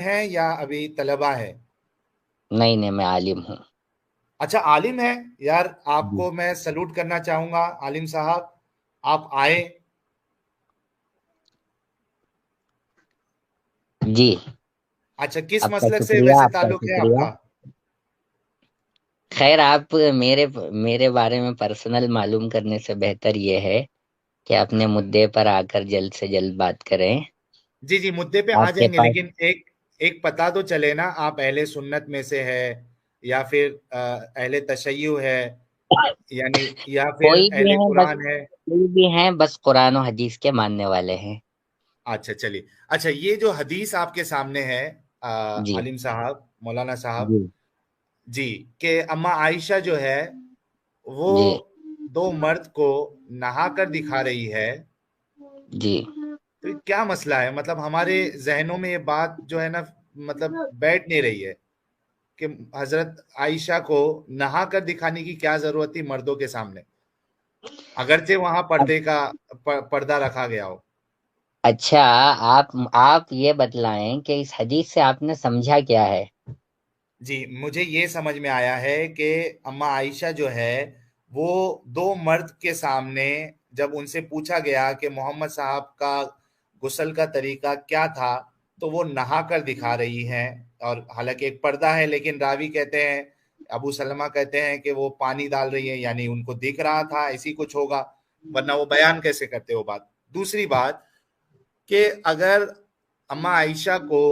ہیں یا ابھی طلبہ ہے؟ نہیں نہیں، میں عالم ہوں. اچھا عالم ہے. یار آپ جی کو میں سلوٹ کرنا چاہوں گا عالم صاحب. آپ آئے. جی. اچھا کس آپ کا مسلک سے شکریہ، ویسے آپ کا تعلق ہے آپ شکریہ. کا؟ خیر، آپ میرے میرے بارے میں پرسنل معلوم کرنے سے بہتر یہ ہے کہ اپنے مدعے پر آ کر جلد سے جلد بات کریں. جی جی مدعے پہ آ آپ کے جائیں گے پاس لیکن ایک پتہ تو چلے نا آپ اہل سنت میں سے ہے یا پھر اہل تشیع ہے یعنی یا پھر کوئی بھی اہل ہیں بس، قرآن ہے. کوئی بھی ہیں بس قرآن و حدیث کے ماننے والے ہیں. اچھا چلیے. اچھا یہ جو حدیث آپ کے سامنے ہے جی عالم صاحب مولانا صاحب. جی جی کہ اما عائشہ جو ہے وہ جی دو مرد کو نہا کر دکھا رہی ہے. جی. تو یہ کیا مسئلہ ہے؟ مطلب ہمارے ذہنوں میں یہ بات جو ہے نا مطلب بیٹھ نہیں رہی ہے کہ حضرت عائشہ کو نہا کر دکھانے کی کیا ضرورت تھی مردوں کے سامنے اگرچہ وہاں اب پردے کا پردہ رکھا گیا ہو. اچھا، آپ یہ بتلائیں کہ اس حدیث سے آپ نے سمجھا کیا ہے؟ جی مجھے یہ سمجھ میں آیا ہے کہ اما عائشہ جو ہے وہ دو مرد کے سامنے جب ان سے پوچھا گیا کہ محمد صاحب کا غسل کا طریقہ کیا تھا تو وہ نہا کر دکھا رہی ہیں. اور حالانکہ ایک پردہ ہے لیکن راوی کہتے ہیں ابو سلمہ کہتے ہیں کہ وہ پانی ڈال رہی ہے یعنی ان کو دکھ رہا تھا ایسی کچھ ہوگا ورنہ وہ بیان کیسے کرتے ہو بات. دوسری بات کہ اگر اما عائشہ کو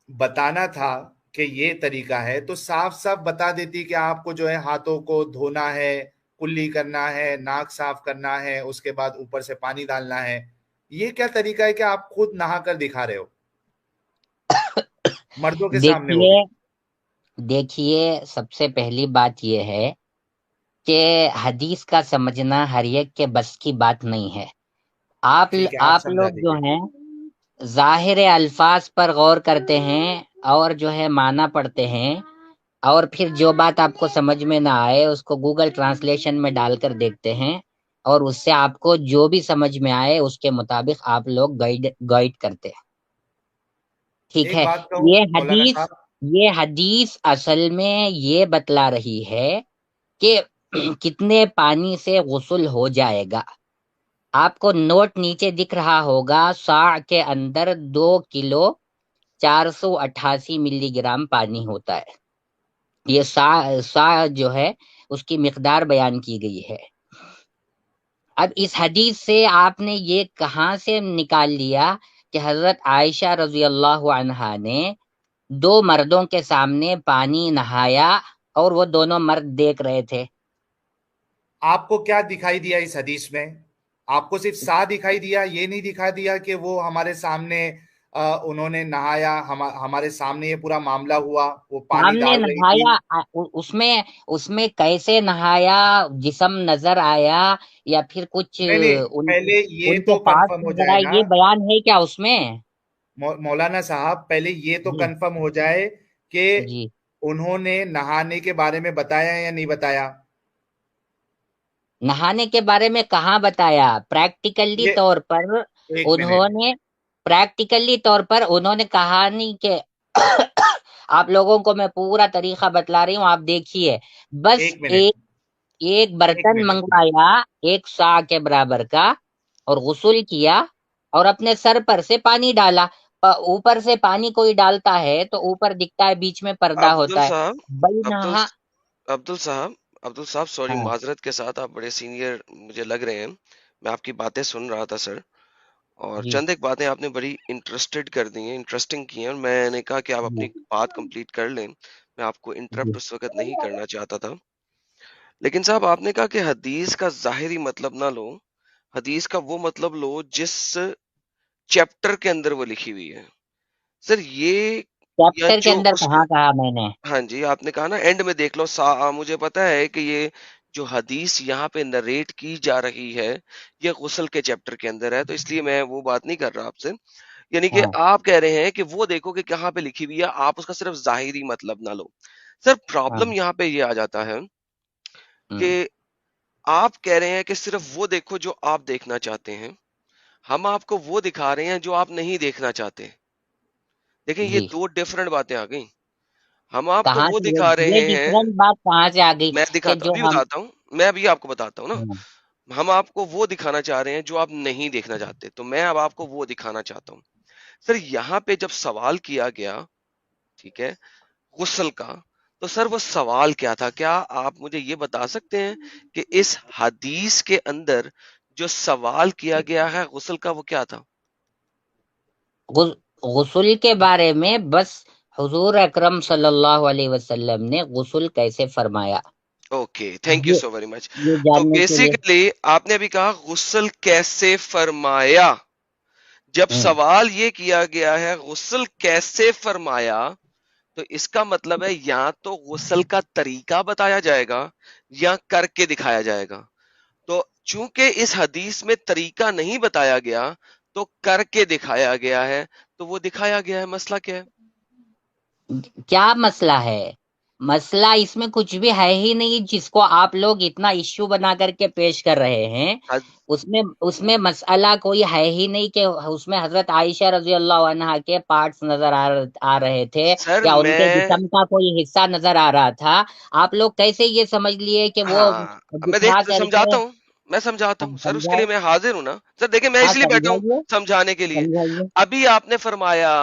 بتانا تھا کہ یہ طریقہ ہے تو صاف صاف بتا دیتی کہ آپ کو جو ہے ہاتھوں کو دھونا ہے کلی کرنا ہے ناک صاف کرنا ہے اس کے بعد اوپر سے پانی ڈالنا ہے. یہ کیا طریقہ ہے کہ آپ خود نہا کر دکھا رہے ہو مردوں کے سامنے وہ دیکھیے، بھی؟ دیکھیے، سب سے پہلی بات یہ ہے کہ حدیث کا سمجھنا ہر ایک کے بس کی بات نہیں ہے. آپ ٹھیک ہے آپ آپ سمجھا لوگ جو دیجئے. ہیں ظاہر الفاظ پر غور کرتے ہیں اور جو ہے معنی پڑھتے ہیں، اور پھر جو بات آپ کو سمجھ میں نہ آئے اس کو گوگل ٹرانسلیشن میں ڈال کر دیکھتے ہیں، اور اس سے آپ کو جو بھی سمجھ میں آئے اس کے مطابق آپ لوگ گائیڈ کرتے ہیں. ٹھیک ایک ہے. بات کہوں یہ مولانا حدیث صاحب. یہ حدیث اصل میں یہ بتلا رہی ہے کہ کتنے پانی سے غسل ہو جائے گا. آپ کو نوٹ نیچے دکھ رہا ہوگا، ساع کے اندر 2 کلو 488 ملی گرام پانی ہوتا ہے. یہ سا جو ہے اس کی مقدار بیان کی گئی ہے. اب اس حدیث سے آپ نے یہ کہاں سے نکال لیا کہ حضرت عائشہ رضی اللہ عنہا نے دو مردوں کے سامنے پانی نہایا اور وہ دونوں مرد دیکھ رہے تھے؟ آپ کو کیا دکھائی دیا اس حدیث میں؟ آپ کو صرف سا دکھائی دیا یہ نہیں دکھا دیا کہ وہ ہمارے سامنے انہوں نے نہایا ہمارے سامنے یہ پورا معاملہ ہوا وہ پانی سامنے ڈال رہی تھی. نہایا، اس میں کیسے نہایا؟ جسم نظر آیا یا پھر کچھ نہیں نہیں ان پہلے یہ ان کے تو پاس کنفرم ہو نظر جائے آئے، نا یہ بیان ہے کیا اس میں؟ مولانا صاحب پہلے یہ تو جی کنفرم ہو جائے کہ جی. انہوں نے نہانے کے بارے میں بتایا یا نہیں بتایا. نہانے کے بارے میں کہاں بتایا؟ پریکٹیکلی یہ طور پر ایک منٹ. انہوں نے کہا نہیں کہ آپ لوگوں کو میں پورا طریقہ بتلا رہی ہوں، آپ دیکھیے. بس ایک منٹ. ایک ایک برتن منٹ. منگوایا 1 سا کے برابر کا، اور غسل کیا، اور اپنے سر پر سے پانی ڈالا. اوپر سے پانی کوئی ڈالتا ہے تو اوپر دکھتا ہے، بیچ میں پردہ عبدل ہوتا ہے. صاحب بھائی عبدل نہا. عبدل صاحب عبدل صاحب سوری، ہاں معذرت کے ساتھ آپ بڑے سینئر مجھے لگ رہے ہیں. میں آپ کی باتیں سن رہا تھا سر، اور جی چند ایک باتیں آپ نے بڑی انٹرسٹڈ کر دی ہیں، انٹرسٹنگ کی ہیں، اور میں نے کہا کہ آپ جی اپنی بات کمپلیٹ کر لیں. میں آپ کو جی انٹرپٹ اس وقت نہیں کرنا چاہتا تھا. لیکن صاحب آپ نے کہا کہ حدیث کا ظاہری مطلب نہ لو، حدیث کا وہ مطلب لو جس چیپٹر کے اندر وہ لکھی ہوئی ہے. سر یہ یا چیپٹر کے جو اندر اس کہاں کہا میں نے؟ ہاں جی آپ نے کہا نا اینڈ میں دیکھ لو مجھے پتا ہے کہ یہ جو حدیث یہاں پہ نریٹ کی جا رہی ہے یہ غسل کے چیپٹر کے اندر ہے، تو اس لیے میں وہ بات نہیں کر رہا آپ سے. یعنی کہ ہاں آپ کہہ رہے ہیں کہ وہ دیکھو کہ کہاں پہ لکھی ہوئی ہے، آپ اس کا صرف ظاہری مطلب نہ لو. سر ہاں. پرابلم یہاں پہ یہ آ جاتا ہے ہوں. کہ آپ کہہ رہے ہیں کہ صرف وہ دیکھو جو آپ دیکھنا چاہتے ہیں، ہم آپ کو وہ دکھا رہے ہیں جو آپ نہیں دیکھنا چاہتے. دیکھیں یہ جی دو ڈفرنٹ باتیں آ گئیں. ہم آپ کو کہاں وہ سے دکھا یہ رہے ہیں، ڈفرنٹ بات کہاں سے آ گئی میں کہ دکھاتا ہوں، جو ابھی ہم بتاتا ہوں، میں ابھی آپ کو بتاتا ہوں نا. ہاں، ہم آپ کو وہ دکھانا چاہ رہے ہیں جو آپ نہیں دیکھنا چاہتے، تو میں اب آپ کو وہ دکھانا چاہتا ہوں. سر یہاں پہ جب سوال کیا گیا، ٹھیک ہے، غسل کا، تو سر وہ سوال کیا تھا؟ کیا آپ مجھے یہ بتا سکتے ہیں کہ اس حدیث کے اندر جو سوال کیا گیا ہے غسل کا وہ کیا تھا؟ غسل کے بارے میں بس حضور اکرم صلی اللہ علیہ وسلم نے غسل کیسے فرمایا اوکے، تھینک یو یہ سو ویری مچ. یہ تو جاننے کے لیے بیسیکلی آپ نے ابھی کہا غسل کیسے فرمایا. جب ہوں، سوال یہ کیا گیا ہے غسل کیسے فرمایا، تو اس کا مطلب ہے یا تو غسل کا طریقہ بتایا جائے گا یا کر کے دکھایا جائے گا. تو چونکہ اس حدیث میں طریقہ نہیں بتایا گیا تو کر کے دکھایا گیا ہے. تو وہ دکھایا گیا ہے، مسئلہ کیا ہے؟ کیا مسئلہ ہے؟ مسئلہ اس میں کچھ بھی ہے ہی نہیں، جس کو آپ لوگ اتنا ایشو بنا کر کے پیش کر رہے ہیں. اس میں مسئلہ کوئی ہے ہی نہیں کہ اس میں حضرت عائشہ رضی اللہ عنہا کے پارٹس نظر آ رہے تھے سر یا ان کے میں جسم کا کوئی حصہ نظر آ رہا تھا. آپ لوگ کیسے یہ سمجھ لیے کہ وہ ہاں میں دکھا کر کے سمجھاتا ہوں، میں سمجھاتا ہوں سر، اس کے سمجھائے؟ لیے میں حاضر ہوں نا سر. دیکھیں میں ہاں اس لیے بیٹھا ہوں سمجھائیے، سمجھانے کے لیے. سمجھائیے. ابھی آپ نے فرمایا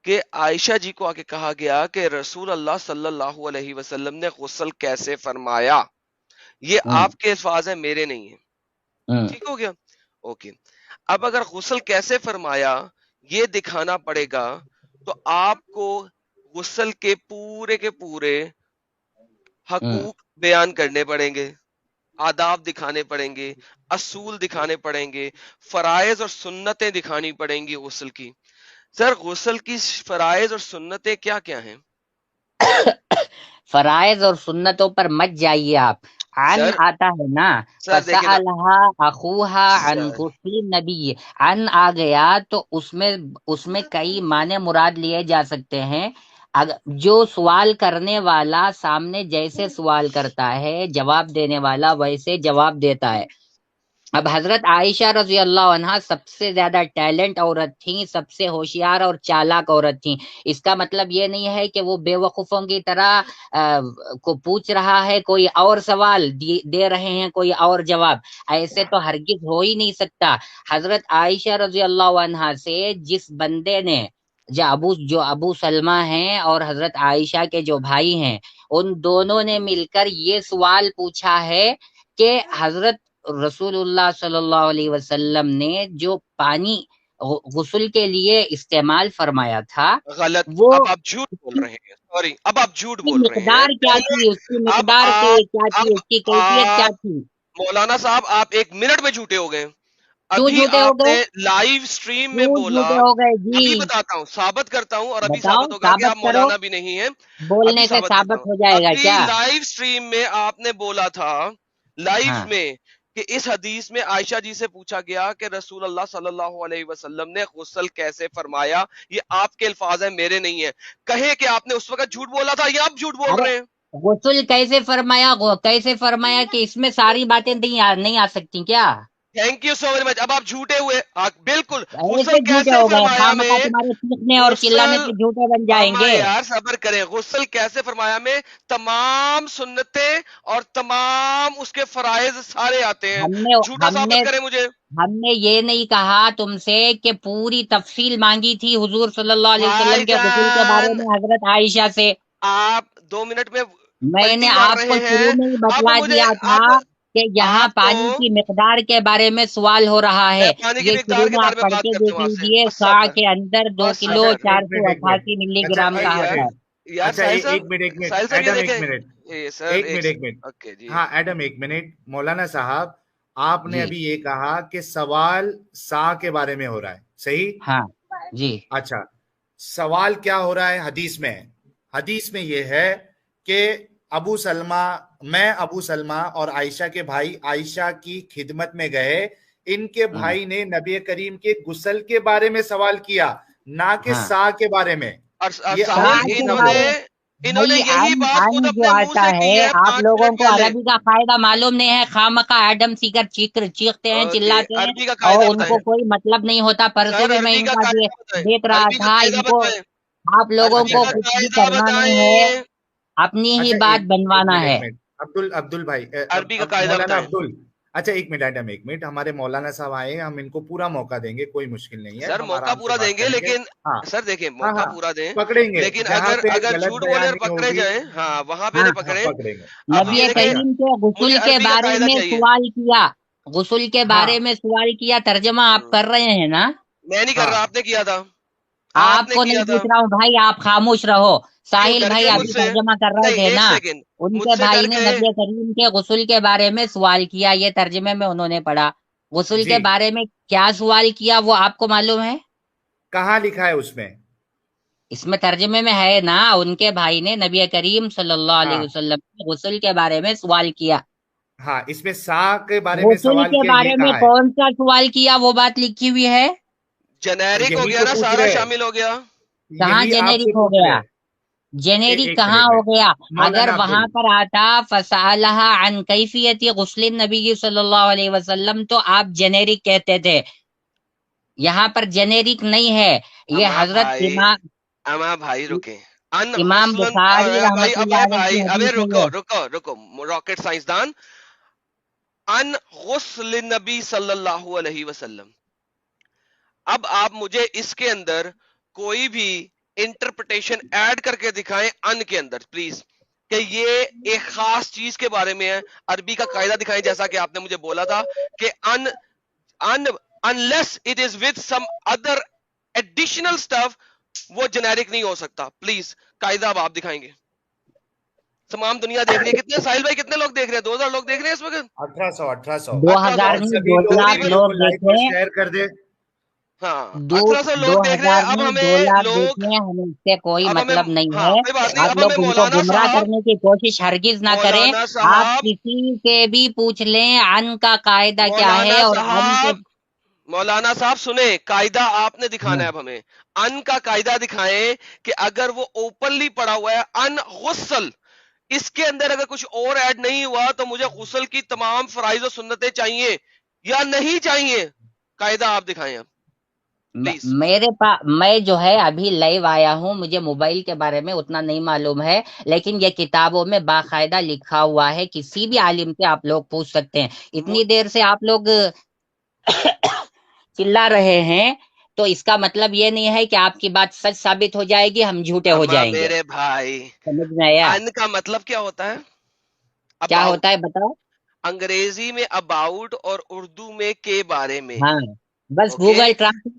کہ عائشہ جی کو آ کے کہا گیا کہ رسول اللہ صلی اللہ علیہ وسلم نے غسل کیسے فرمایا. یہ ہوں، آپ کے الفاظ ہیں، میرے نہیں ہیں. ہوں، ٹھیک ہو گیا؟ اوکے. اب اگر غسل کیسے فرمایا یہ دکھانا پڑے گا تو آپ کو غسل کے پورے ہوں. حقوق بیان کرنے پڑیں گے، آداب دکھانے پڑیں گے، اصول دکھانے پڑیں گے، فرائض اور سنتیں دکھانی پڑیں گی غسل کی. سر غسل کی فرائض اور سنتیں کیا کیا ہیں؟ فرائض اور سنتوں پر مت جائیے آپ. عن سر آتا ہے نا، سر دیکھیں نا فسألها اخوها عن سر غسل نبی. عن آ گیا تو اس میں کئی معنی مراد لیے جا سکتے ہیں. جو سوال کرنے والا سامنے جیسے سوال کرتا ہے جواب دینے والا ویسے جواب دیتا ہے. اب حضرت عائشہ رضی اللہ عنہا سب سے زیادہ ٹیلنٹ عورت تھیں، سب سے ہوشیار اور چالاک عورت تھیں. اس کا مطلب یہ نہیں ہے کہ وہ بے وقوفوں کی طرح کو پوچھ رہا ہے کوئی اور سوال دے رہے ہیں کوئی اور جواب. ایسے تو ہرگز ہو ہی نہیں سکتا. حضرت عائشہ رضی اللہ عنہا سے جس بندے نے جو ابو سلمہ ہیں اور حضرت عائشہ کے جو بھائی ہیں، ان دونوں نے مل کر یہ سوال پوچھا ہے کہ حضرت رسول اللہ صلی اللہ علیہ وسلم نے جو پانی غسل کے لیے استعمال فرمایا تھا غلط. وہ اب آپ جھوٹ بول رہے ہیں، سوری، اب آپ جھوٹ اس کی بول رہے ہیں. مقدار کیا پہلے تھی، اس کی اب مقدار کیا تھی، اس کی کیفیت کیا آپ تھی؟ مولانا صاحب آپ 1 منٹ میں جھوٹے ہو گئے. کیوں ابھی جھوٹے ہو آپ گئے؟ نے لائیو سٹریم میں کیوں بولا. جھوٹے ہو گئے جی؟ ابھی بتاتا ہوں، ثابت کرتا ہوں، اور ابھی بتاؤ، ثابت ہوگا کہ آپ ثابت کرو. مولانا بھی نہیں ہیں. ابھی بولنے سے ثابت کرتا ہوں. ثابت ہو جائے گا ابھی کیا؟ لائیو سٹریم میں آپ نے بولا تھا، لائیو ہاں، میں، کہ اس حدیث میں عائشہ جی سے پوچھا گیا کہ رسول اللہ صلی اللہ علیہ وسلم نے غسل کیسے فرمایا. یہ آپ کے الفاظ ہیں، میرے نہیں ہیں. کہے کہ آپ نے اس وقت جھوٹ بولا تھا یا آپ جھوٹ بول ارے رہے ہیں؟ غسل کیسے فرمایا کہ اس میں ساری باتیں نہیں آ سکتی کیا؟ Thank you so very much. اب آپ جھوٹے ہوئے. بالکل. غسل ایسے جھوٹے کیسے ہو گئے، فرمایا خامخواہ میں، تمہارے چیخنے اور چلانے غسل، سے جھوٹے بن جائیں اما گے. یار صبر کریں. غسل کیسے فرمایا میں تمام سنتیں اور تمام اس کے فرائض سارے آتے ہیں. ہم نے جھوٹا ہم نے ثابت کریں مجھے. ہم نے یہ نہیں کہا تم سے کہ پوری تفصیل مانگی تھی حضور صلی اللہ علیہ وسلم بھائی کے غسل کے بارے جان میں حضرت عائشہ سے. آپ 2 منٹ میں میں نے پلٹی مار آپ کو رہے ہیں. شروع میں ہی اب بتلا مجھے دیا تھا اب کہ یہاں آپ کو، پانی کی مقدار کے بارے میں سوال ہو رہا میں ہے. پانی کی یہ مقدار شروع کے میں بارے آپ میں پڑھ بات کے کرتا دیکھ ہوں آپ سے. لیجئے، بس سا صبر، کے اندر 2 بس کلو اچھا صبر. ایک منٹ ایک 488 منٹ ملی اچھا گرام بھائی کا ایک یار، ہوتا منٹ ہے. یار اچھا ساحل ایک منٹ ایک صاحب، منٹ ساحل صاحب یہ ایڈم ایک دیکھیں. منٹ سر ایک منٹ ایک منٹ اوکے جی. ہاں ایڈم ایک منٹ. مولانا صاحب آپ نے جی ابھی یہ کہا کہ سوال سا کے بارے میں ہو رہا ہے، صحیح؟ ہاں جی اچھا سوال کیا ہو رہا ہے حدیث میں؟ حدیث میں یہ ہے کہ ابو سلمہ اور عائشہ کے بھائی عائشہ کی خدمت میں گئے. ان کے بھائی نے نبی کریم کے غسل کے بارے میں سوال کیا، نہ کہ ہاں. سا کے بارے میں. اور یہ سا ساحل ابھی کے سمجھ بارے لو. انہوں نے بھائی یہی بات خود جو اپنے منہ آتا سے کی ہے، ہے آپ 5 لوگوں منٹ کو پہلے. عربی کا قاعدہ معلوم نہیں ہے، خامخواہ ایڈم سیکر چیختے ہیں، اوکے، چلاتے ہیں عربی کا اور قاعدہ ان بتائیں. کو کوئی مطلب نہیں ہوتا. پرسوں سر بھی میں عربی ان کا کا قاعدہ بتائیں، دیکھ رہا عربی کا تھا. قاعدہ ان کو بتائیں. آپ لوگوں عربی کو کا کچھ بھی قاعدہ کرنا نہیں ہے، بتائیں، اپنی ہی اچھا بات ایک بنوانا منٹ ہے۔ ایک منٹ عبدل بھائی عربی کا اب قاعدہ مولانا بتائیں۔ عبدل، اچھا ایک منٹ ایڈم، ایک منٹ، ہمارے مولانا صاحب آئے ہیں، ہم ان کو پورا موقع دیں گے، کوئی مشکل نہیں ہے، سر ہم موقع آرام سے پورا بات دیں گے، کریں گے۔ لیکن ہاں سر دیکھیں ہاں موقع ہاں پورا دیں، پکڑیں گے، لیکن جہاں پہ اگر غلط جھوٹ بولے اور بیانی پکڑے ہوگی جائیں، ہاں وہاں پہ ہاں، نہیں ہاں پکڑیں۔ پکڑیں گے۔ اب نبی یہ اچھا دیکھیں کریم کے مجھے غسل کے عربی کا بارے قاعدہ میں چاہیے۔ سوال کیا، غسل کے ہاں بارے میں سوال کیا، ترجمہ آپ ہم، کر رہے ہیں نا؟ میں نہیں کر ہاں رہا، آپ نے کیا تھا، آپ آپ نے کو کیا نہیں تھا۔ پوچھ رہا ہوں بھائی، آپ خاموش رہو۔ کیوں ساحل ڈر بھائی گئے مجھ ابھی سے؟ ترجمہ کر رہے نہیں تھے ایک نا، سیکنڈ، ان مجھ کے سے بھائی ڈر نے گئے۔ نبی کریم کے غسل کے بارے میں سوال کیا، یہ ترجمے میں انہوں نے پڑھا۔ غسل جی کے بارے میں کیا سوال کیا وہ آپ کو معلوم ہے؟ کہاں لکھا ہے اس میں؟ اس میں ترجمے میں ہے نا، ان کے بھائی نے نبی کریم صلی اللہ علیہ ہاں وسلم کے غسل کے بارے میں سوال کیا۔ ہاں اس میں سا کے بارے میں غسل سوال کے کیا، یہ بارے میں کہا ہے؟ کون سا سوال کیا وہ بات لکھی ہوئی ہے؟ جنیرک ہو یہی گیا تو نا، پوچھ سارا رہے ہیں، شامل ہو گیا۔ کہاں یہی آپ جنیرک سے ہو پوچھ رہے گیا؟ ہیں۔ جنیرک ایک کہاں ہو منٹ گیا؟ اگر مولانا وہاں عبدل، پر آتا فَسَأَلَهَا عَنْ كَيْفِيَّةِ غُسْلِ النَّبِيِّ صلی اللہ علیہ وسلم تو آپ جنیرک کہتے تھے۔ یہاں پر جنیرک نہیں ہے، یہ اما حضرت بھائی، امام اما بھائی رکیں۔ ان امام غسلن، بخاری بھائی رحمت ابے اللہ علیہ بھائی کی ابے حدیث ہے رکو یہ۔ رکو رکو، راکٹ سائنسدان، ان غسل نبی صلی اللہ علیہ وسلم۔ اب آپ مجھے اس کے اندر کوئی بھی انٹرپریٹیشن ایڈ کر کے دکھائیں ان کے اندر پلیز، کہ یہ ایک خاص چیز کے بارے میں ہے۔ عربی کا قاعدہ دکھائیں، جیسا کہ آپ نے مجھے بولا تھا کہ ان unless it is with some other additional stuff وہ جنیرک نہیں ہو سکتا۔ پلیز قاعدہ اب آپ دکھائیں گے، تمام دنیا دیکھ رہی ہے۔ کتنے ساحل بھائی کتنے لوگ دیکھ رہے ہیں؟ 2000 لوگ دیکھ رہے ہیں اس وقت، 1800 دو 1800 ہزار اور نہیں، سبھی دو لوگ لاکھ تقریباً، ویڈیو لوگ کو لائک اور دیکھیں، شیئر کر دے۔ ہاں دو 1800 دو لوگ دیکھ رہے ہیں۔ ہزار نہیں، 2 لاکھ دیکھیں، ہمیں اس سے کوئی اب ہمیں مطلب نہیں ہاں ہے۔ کوئی بات نہیں، آپ اب ہمیں لوگ ان کو مولانا گمراہ صاحب، کرنے کی کوشش ہرگز نہ کریں۔ مولانا آپ صاحب، کسی سے بھی پوچھ لیں ان کا قاعدہ کیا ہے، مولانا اور ان کے صاحب، مولانا صاحب سنیں، قاعدہ آپ نے ہاں، دکھانا ہے اب ہمیں۔ ان کا قاعدہ دکھائیں کہ اگر وہ اوپنلی پڑا ہوا ہے ان غسل، اس کے اندر اگر کچھ اور ایڈ نہیں ہوا تو مجھے غسل کی تمام فرائض و سنتیں چاہیے یا نہیں چاہیے؟ قاعدہ آپ دکھائیں اب پلیز۔ میرے پاس، میں جو ہے ابھی لائیو آیا ہوں، مجھے موبائل کے بارے میں اتنا نہیں معلوم ہے، لیکن یہ کتابوں میں باقاعدہ لکھا ہوا ہے، کسی بھی عالم سے آپ لوگ پوچھ سکتے ہیں۔ اتنی دیر سے آپ لوگ چلا رہے ہیں تو اس کا مطلب یہ نہیں ہے کہ آپ کی بات سچ ثابت ہو جائے گی، ہم جھوٹے ہو اما جائیں گے۔ میرے بھائی، سمجھ میں آیا؟ ان کا مطلب کیا ہوتا ہے؟ کیا ہوتا اباؤٹ، ہے بتاؤ؟ انگریزی میں اباؤٹ اور اردو میں کے بارے میں۔ ہاں، بس اوکے،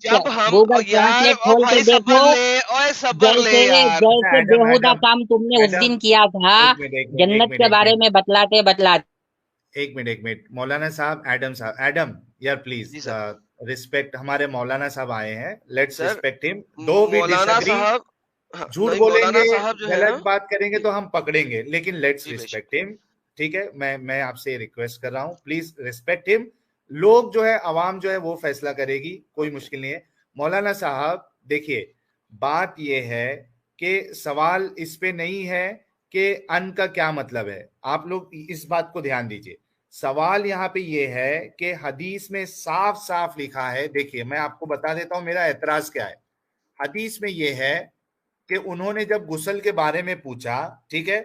جب ہم، گوگل یار ٹرانسلیٹ او کھول کے بھائی دیکھو، صبر لے، اوے صبر لے جیسے یار۔ اچھا جیسے ایڈم بےہودہ ایڈم کام تم نے اس ایڈم دن کیا تھا، ایک منٹ ایک منٹ ایک جنت منٹ کے ایک بارے منٹ میں بتلاتے بتلاتے۔ ایک منٹ مولانا صاحب، ایڈم صاحب، ایڈم یار پلیز جی سر، رسپیکٹ، ہمارے مولانا صاحب آئے ہیں، لیٹس سر رسپیکٹ ہم، دو وی ڈس مولانا ایگری، صاحب، ہاں، جھوٹ نہیں بولیں مولانا گے، صاحب جو ہے نا، غلط بات کریں گے جی تو ہم پکڑیں گے، لیکن لیٹس جی بے شک، رسپیکٹ ہم، ٹھیک ہے؟ میں آپ سے ریکویسٹ کر رہا ہوں، پلیز رسپیکٹ ہم۔ لوگ جو ہے، عوام جو ہے وہ فیصلہ کرے گی، کوئی اوکے، مشکل نہیں ہے۔ مولانا صاحب دیکھیے، بات یہ ہے کہ سوال اس پہ نہیں ہے کہ ان کا کیا مطلب ہے، آپ لوگ اس بات کو دھیان دیجئے۔ سوال یہاں پہ یہ ہے کہ حدیث میں صاف صاف لکھا ہے، دیکھیے میں آپ کو بتا دیتا ہوں میرا اعتراض کیا ہے۔ حدیث میں یہ ہے کہ انہوں نے جب غسل کے بارے میں پوچھا، ٹھیک ہے،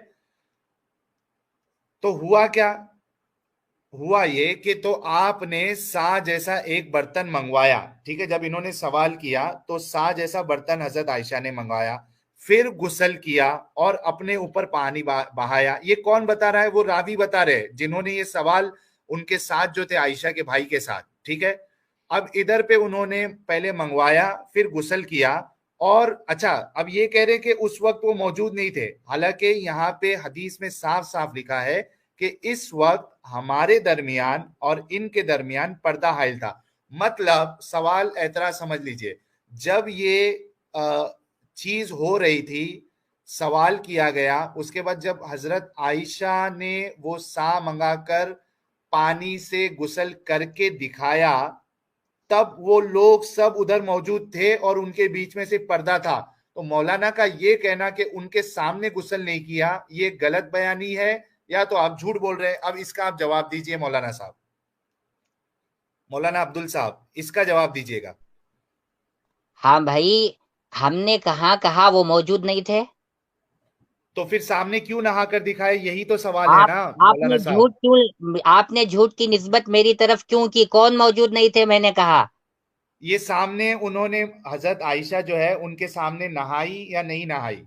تو ہوا کیا؟ ہوا یہ کہ تو آپ نے سا جیسا ایک برتن منگوایا، ٹھیک ہے؟ جب انہوں نے سوال کیا تو سا جیسا برتن حضرت عائشہ نے منگوایا، پھر غسل کیا اور اپنے اوپر پانی بہایا۔ یہ کون بتا رہا ہے؟ وہ راوی بتا رہے جنہوں نے یہ سوال ان کے ساتھ جو تھے، عائشہ کے بھائی کے ساتھ، ٹھیک ہے؟ اب ادھر پہ انہوں نے پہلے منگوایا، پھر غسل کیا، اور اچھا اب یہ کہہ رہے کہ اس وقت وہ موجود نہیں تھے، حالانکہ یہاں پہ حدیث میں صاف صاف لکھا ہے کہ اس وقت ہمارے درمیان اور ان کے درمیان پردہ حائل تھا۔ مطلب سوال اعتراض سمجھ لیجئے، جب یہ چیز ہو رہی تھی، سوال کیا گیا، اس کے بعد جب حضرت عائشہ نے وہ سا منگا کر پانی سے غسل کر کے دکھایا، تب وہ لوگ سب ادھر موجود تھے اور ان کے بیچ میں سے پردہ تھا۔ تو مولانا کا یہ کہنا کہ ان کے سامنے غسل نہیں کیا، یہ غلط بیانی ہے یا تو آپ جھوٹ بول رہے ہیں؟ اب اس کا آپ جواب دیجئے مولانا صاحب، مولانا عبدل صاحب، اس کا جواب دیجئے گا۔ ہاں بھائی، ہم نے کہا وہ موجود نہیں تھے؟ تو پھر سامنے کیوں نہا کر دکھائے؟ یہی تو سوال ہے نا مولانا صاحب. آپ نے جھوٹ کی نسبت میری طرف کیوں کی؟ کون موجود نہیں تھے میں نے کہا؟ یہ سامنے انہوں نے حضرت عائشہ جو ہے ان کے سامنے نہائی یا نہیں نہائی؟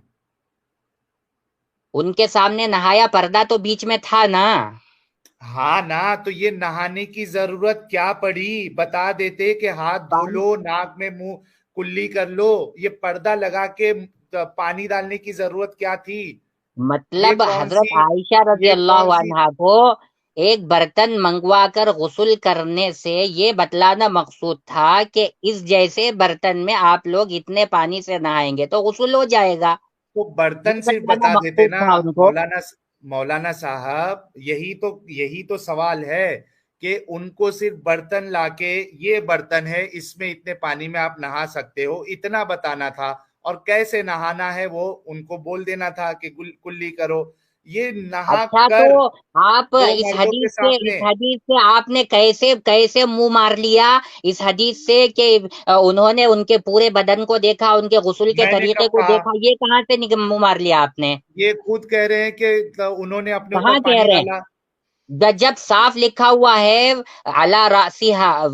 ان کے سامنے نہایا، پردہ تو بیچ میں تھا نا. ہاں نا، تو یہ نہانے کی ضرورت کیا پڑی؟ بتا دیتے کہ ہاتھ دھو لو، ناک میں منہ کلی کر لو. یہ پردہ لگا کے پانی ڈالنے کی ضرورت کیا تھی؟ یہ مطلب کون حضرت سی عائشہ رضی یہ اللہ کون سی عنہا کو ایک برتن منگوا کر غسل کرنے سے یہ بتلانا مقصود تھا کہ اس جیسے برتن میں آپ لوگ اتنے پانی سے نہائیں گے تو غسل ہو جائے گا. تو برتن یہ صرف بتلانا بتا دیتے مقصود نا تھا ان کو. مولانا صاحب. یہی تو سوال ہے کہ ان کو صرف برتن لا کے یہ برتن ہے، اس میں اتنے پانی میں آپ نہا سکتے ہو، اتنا بتانا تھا. اور کیسے نہانا ہے وہ ان کو بول دینا تھا کہ کلی کرو. یہ نہا اچھا تو کر آپ دو اس مردوں کے حدیث سامنے. سے آپ نے کیسے منہ مار لیا اس حدیث سے کہ انہوں نے ان کے پورے بدن کو دیکھا، ان کے غسل کے میں نے طریقے کب کو کہا؟ دیکھا؟ یہ کہاں سے منہ مار لیا آپ نے؟ یہ خود کہہ رہے ہیں کہ انہوں نے اپنے کہاں اوپر کہہ پانی رہے ڈالا. ہیں؟ جب صاف لکھا ہوا ہے علی راسیہا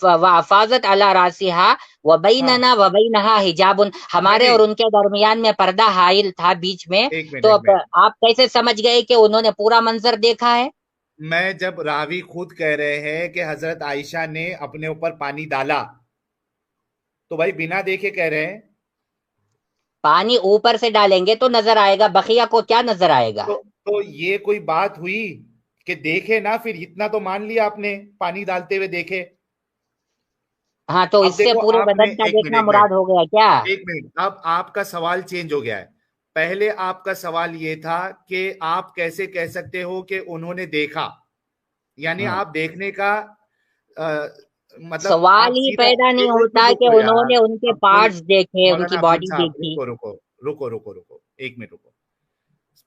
وافاظت علی راسیہا ہاں، وبیننا وبینہا حجاب، نہیں ہمارے اور نہیں، ان کے درمیان میں پردہ حائل تھا بیچ میں. ایک منٹ تو ایک منٹ. آپ کیسے سمجھ گئے کہ انہوں نے پورا منظر دیکھا ہے؟ میں جب راوی خود کہہ رہے ہیں کہ حضرت عائشہ نے اپنے اوپر پانی ڈالا، تو بھائی بنا دیکھے کہہ رہے ہیں. پانی اوپر سے ڈالیں گے تو نظر آئے گا، بقیہ کو کیا نظر آئے گا؟ تو یہ کوئی بات ہوئی کہ دیکھے نا؟ پھر اتنا تو مان لیا آپ نے، پانی ڈالتے ہوئے دیکھے. ہاں تو اب اس سے دیکھو پورے آپ نے، بدن کا ایک منٹ دیکھنا ایک منٹ مراد ہو گیا کیا؟ ایک منٹ، اب آپ کا سوال چینج ہو گیا ہے. پہلے آپ کا سوال یہ تھا کہ آپ کیسے کہہ سکتے ہو کہ انہوں نے دیکھا، یعنی ہاں، آپ دیکھنے کا مطلب سوال آپ ہی سیدھا. پیدا نہیں ایک ہوتا منٹ کہ رکو انہوں یار. نے ان کے عبد ال پارٹس دیکھے، ان کی مولانا عبدال باڈی صاحب، دیکھی. رکو ایک منٹ رکو.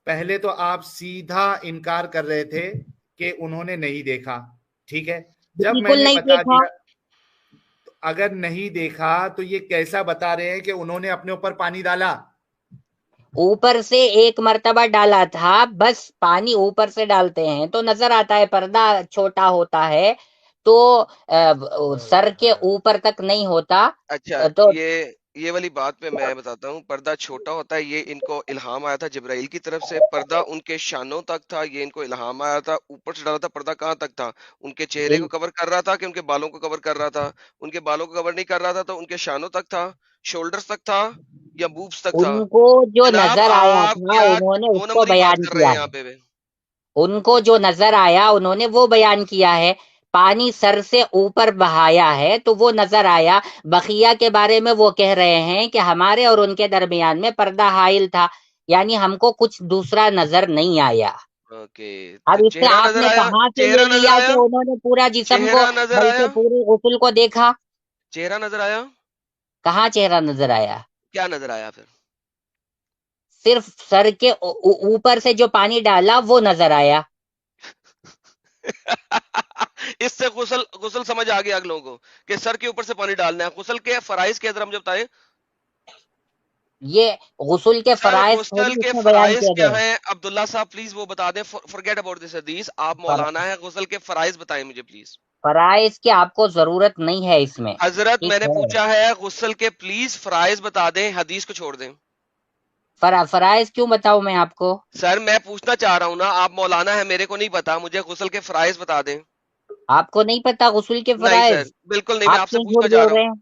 پہلے تو آپ سیدھا انکار کر رہے تھے کہ انہوں نے نہیں دیکھا. ٹھیک ہے، جب میں بالکل نے نہیں بتا دیکھا. دیا اگر نہیں دیکھا تو یہ کیسا بتا رہے ہیں کہ انہوں نے اپنے اوپر پانی ڈالا؟ اوپر سے ایک مرتبہ ڈالا تھا، بس پانی اوپر سے ڈالتے ہیں تو نظر آتا ہے، پردہ چھوٹا ہوتا ہے تو سر کے اوپر تک نہیں ہوتا. اچھا، تو یہ والی بات پہ میں بتاتا ہوں. پردہ چھوٹا ہوتا ہے، یہ ان کو الہام آیا تھا جبرائیل کی طرف سے. پردہ ان کے شانوں تک تھا، یہ ان کو الہام آیا تھا. اوپر سے ڈالا تھا. پردہ کہاں تک تھا؟ ان کے چہرے کو کور کر رہا تھا کہ ان کے بالوں کو کور کر رہا تھا؟ ان کے بالوں کو کور نہیں کر رہا تھا تو ان کے شانوں تک تھا، شولڈرز تک تھا یا بوبس تک تھا؟ ان کو جو جناب نظر آیا آپ تھا کیا انہوں نے اس دو کو نمبری بات بیان کر رہے کیا ہیں یہاں ہے. پہ؟ ان کو جو نظر آیا انہوں نے وہ بیان کیا ہے. پانی سر سے اوپر بہایا ہے تو وہ نظر آیا. بقیہ کے بارے میں وہ کہہ رہے ہیں کہ ہمارے اور ان کے درمیان میں پردہ حائل تھا، یعنی ہم کو کچھ دوسرا نظر نہیں آیا. اوکے، اب تو اس سے چہرہ آپ نظر نے آیا؟ کہاں سے چہرہ یہ نظر لیا آیا؟ کہ انہوں نے پورا جسم کو چہرہ نظر آیا؟ بلکہ پورے غسل کو دیکھا؟ چہرہ نظر آیا؟ کہاں چہرہ نظر آیا؟ کیا نظر آیا پھر؟ صرف سر کے اوپر سے جو پانی ڈالا وہ نظر آیا. اس سے غسل سمجھ آ گیا اگلوں کو کہ سر کے اوپر سے پانی ڈالنا ہے. غسل کے فرائض کے اندر ہم جب بتائیں یہ غسل کے سر، فرائض غسل تھوڑی اس کے میں بیان فرائض کیے کیا گئے. ہیں عبداللہ صاحب؟ پلیز وہ بتا دیں. فرگیٹ اباؤٹ دس حدیث. آپ مولانا ہے، غسل کے فرائض بتائیں مجھے پلیز. فرائض کی آپ کو ضرورت نہیں ہے اس میں. حضرت ٹھیک میں نے ہے، پوچھا ہے غسل کے پلیز فرائض بتا دیں، حدیث کو چھوڑ دیں. فرائض کیوں بتاؤں میں آپ کو؟ سر میں پوچھنا چاہ رہا ہوں نا، آپ مولانا ہے، میرے کو نہیں پتا، مجھے غسل کے فرائض بتا دیں. آپ کو نہیں پتا غسل کے نہیں سر، فرائض؟ بالکل نہیں. میں آپ آپ سے کیوں پوچھنا جھوٹ چاہ بول رہا ہوں. رہے ہیں؟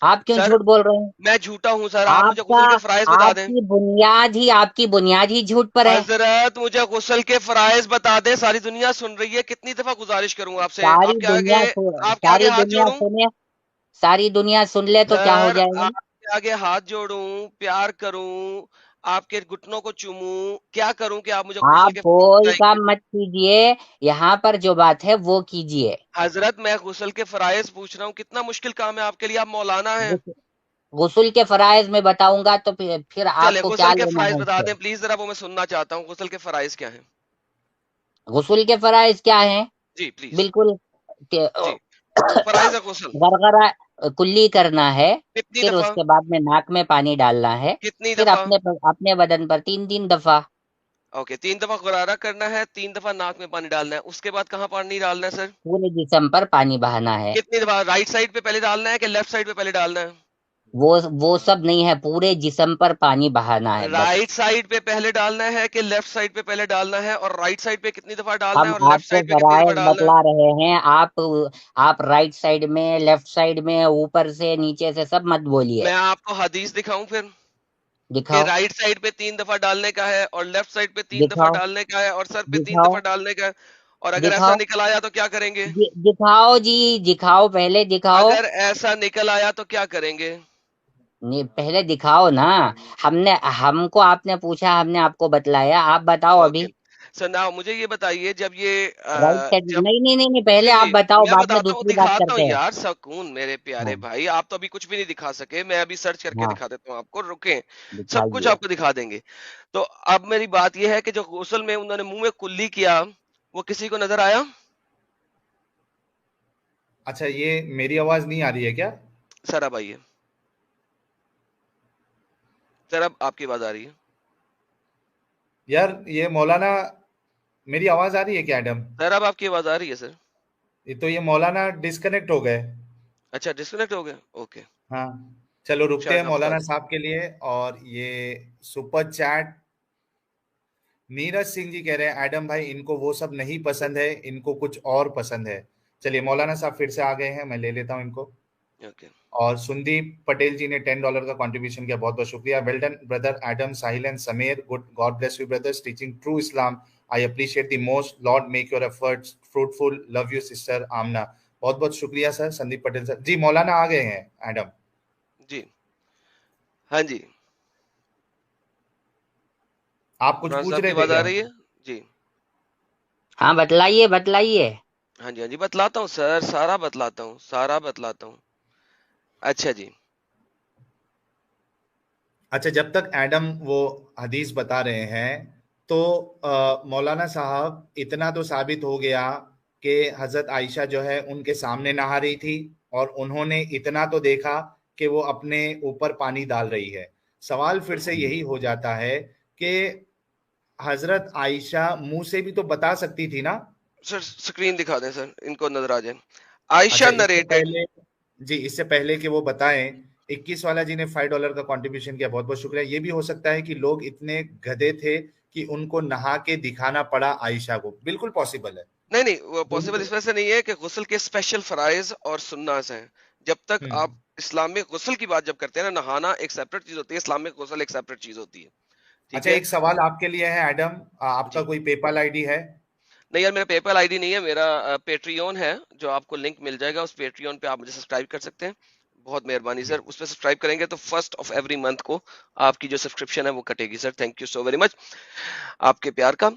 آپ کیوں سر جھوٹ بول رہے ہیں؟ میں جھوٹا ہوں سر، آپ مجھے آپ کا غسل کے فرائض بتا دیں. آپ کی بنیاد ہی جھوٹ پر ہے. حضرت مجھے غسل کے فرائض بتا دیں، ساری دنیا سن رہی ہے. کتنی دفعہ گزارش کروں آپ سے؟ ساری دنیا آپ کے آگے ہاتھ دنیا جوڑوں؟ سنے، ساری دنیا سن لے تو کیا ہو سر جائے گا؟ آپ کے آگے ہاتھ جوڑوں، پیار کروں، آپ کے گھٹنوں کو چوموں، کیا کروں کہ آپ مجھے غسل آپ کے فرائض کوئی بتائیں کام گے؟ مت کیجئے، یہاں پر جو بات ہے وہ کیجئے. حضرت میں غسل کے فرائض پوچھ رہا ہوں، کتنا مشکل کام ہے آپ کے لیے؟ آپ مولانا ہیں. غسل کے فرائض میں بتاؤں گا تو پھر آپ چلے کو کیا غسل کے لینا فرائض ہے اس بتا سے؟ دیں پلیز، ذرا وہ میں سننا چاہتا ہوں. غسل کے فرائض کیا ہیں؟ غسل کے فرائض کیا ہیں؟ جی پلیز. بالکل کہ جی فرائض غسل. غرغرہ کلی کرنا ہے، کتنی پھر اس دفعہ؟ کے بعد میں ناک میں پانی ڈالنا ہے، کتنی پھر دفعہ؟ اپنے بدن پر 3 دفعہ. اوکے، 3 دفعہ غرارہ کرنا ہے، 3 دفعہ ناک میں پانی ڈالنا ہے، اس کے بعد کہاں پانی ڈالنا ہے سر؟ پورے جسم پر پانی بہانا ہے. کتنی دفعہ؟ رائٹ سائڈ پہ پہلے ڈالنا ہے کہ لیفٹ سائڈ پہ پہلے ڈالنا ہے؟ وہ سب نہیں ہے، پورے جسم پر پانی بہانا ہے بس. رائٹ سائڈ پہ پہلے ڈالنا ہے کہ لیفٹ سائڈ پہ پہلے ڈالنا ہے؟ اور رائٹ سائڈ پہ کتنی دفعہ ڈالنا ہے ہم اور آپ لیفٹ کو سائڈ پہ کتنی دفعہ فرائض ڈالنا ہے؟ بتلا رہے ہیں. آپ رائٹ سائڈ میں، لیفٹ سائڈ میں، اوپر سے نیچے سے سب مت بولیے. میں آپ کو حدیث دکھاؤں پھر کہ دکھاؤ رائٹ سائڈ پہ 3 دفعہ ڈالنے کا ہے اور لیفٹ سائڈ پہ 3 دفعہ دکھاؤ ڈالنے کا ہے اور سر پہ تین دکھاؤ دفعہ ڈالنے کا ہے؟ اور اگر ایسا دکھاؤ نکل آیا تو کیا کریں گے؟ دکھاؤ جی، دکھاؤ، پہلے دکھاؤ. اگر ایسا نکل آیا تو کیا کریں گے؟ نہیں، پہلے دکھاؤ نا. ہم کو آپ نے پوچھا، ہم نے آپ کو بتلایا، آپ بتاؤ اوکے ابھی. سر، ناؤ مجھے یہ بتائیے، جب یہ رائٹ سائڈ جب نہیں نہیں نہیں نہیں، پہلے جی آپ جی بتاؤ، میں بعد میں بتاتا ہوں، دوسری بات دکھاتا ہوں کرتے ہیں. یار، سکون میرے ہاں پیارے بھائی، آپ تو ابھی کچھ بھی نہیں دکھا سکے، میں ابھی سرچ کر کے ہاں، دکھا دیتا ہوں آپ کو، رکیں، سب کچھ دکھائیے. آپ کو دکھا دیں گے. تو اب میری بات یہ ہے کہ جو غسل میں انہوں نے منہ میں کلی کیا، وہ کسی کو نظر آیا؟ اچھا، یہ میری آواز نہیں آ رہی ہے کیا؟ سر اب آئیے، سر اب آپ کی آواز آ رہی ہے. یار یہ مولانا، میری آواز آ رہی ہے کیا ایڈم؟ سر اب آپ کی آواز آ رہی ہے سر. تو یہ مولانا ڈسکنیکٹ ہو گئے. اچھا ڈسکنیکٹ ہو گیا، اوکے، ہاں، چلو رکتے شاید ہیں میں بتا مولانا دیں. صاحب کے لیے. اور یہ سپر چیٹ نیرج سنگھ جی کہہ رہے ہیں ایڈم بھائی ان کو وہ سب نہیں پسند ہے، ان کو کچھ اور پسند ہے. چلیے مولانا صاحب پھر سے آ گئے ہیں، میں لے لیتا ہوں ان کو. اوکے اور سندیپ پٹیل جی نے $10 کا کنٹریبیوشن کیا، بہت بہت شکریہ. Well done brother Adam, Sahil and Sameer, good, God bless you brothers teaching true Islam. I appreciate the most, Lord make your efforts fruitful, love you sister Amna. بہت بہت شکریہ سر سندیپ پٹیل سر. جی مولانا آ گئے ہیں ایڈم. جی، ہاں جی، آپ کچھ عمران پوچھ صاحب کی رہے تھے آواز کیا؟ آ رہی ہے؟ جی ہاں بتلائیے بتلائیے. ہاں جی، ہاں جی، بتلاتا ہوں سر، سارا بتلاتا ہوں، سارا بتلاتا ہوں. اچھا جی، اچھا، جب تک ایڈم وہ حدیث بتا رہے ہیں تو مولانا صاحب اتنا تو ثابت ہو گیا کہ حضرت عائشہ جو ہے ان کے سامنے نہا رہی تھی اور انہوں نے اتنا تو دیکھا کہ وہ اپنے اوپر پانی ڈال رہی ہے. سوال پھر سے یہی ہو جاتا ہے کہ حضرت عائشہ منہ سے بھی تو بتا سکتی تھی نا. سر سکرین دکھا دیں سر، ان کو نظر آ جائے. اچھا، عائشہ اس سے نریٹڈ. پہلے، جی اس سے پہلے کہ وہ بتائیں، 21 والا جی نے $5 کا کنٹریبیوشن کیا، بہت بہت شکریہ. یہ بھی ہو سکتا ہے کہ لوگ اتنے گدھے تھے کہ ان کو نہا کے دکھانا پڑا عائشہ کو. بالکل پاسبل ہے. نہیں نہیں، وہ پاسبل بالکل. اس وجہ سے نہیں ہے کہ غسل کے اسپیشل فرائض اور سنت ہیں. جب تک آپ اسلام میں غسل کی بات جب کرتے ہیں نا، نہانا ایک سیپریٹ چیز ہوتی ہے، اسلام میں غسل ایک سیپریٹ چیز ہوتی ہے. ٹھیک اچھا، ہے ایک سوال آپ کے لیے ہے ایڈم، آپ کا جی. کوئی پے پال آئی ڈی ہے؟ نہیں یار، میرا پے پال آئی ڈی نہیں ہے، میرا پیٹریون ہے، جو آپ کو لنک مل جائے گا اس پیٹریون پہ آپ مجھے سبسکرائب کر سکتے ہیں. بہت مہربانی جی سر، اس پہ سبسکرائب کریں گے تو فرسٹ آف ایوری منتھ کو آپ کی جو سبسکرپشن ہے وہ کٹے گی. Sir thank you so very much آپ کے پیار کا.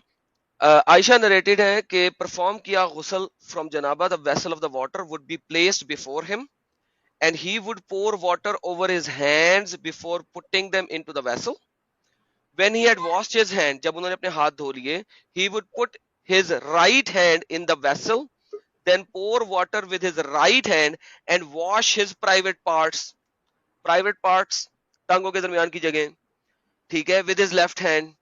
عائشہ نریٹڈ ہے کہ پرفارم کیا غسل from جنابہ، the vessel of the water would be placed before him and he would pour water over his hands before putting them into the vessel. When he had washed his hand, جب انہوں نے اپنے ہاتھ دھو لیے, he would put his right hand in the vessel, then pour water with his right hand and wash his private parts. Private parts ٹانگوں کے درمیان کی جگہ, ٹھیک ہے, with his left hand.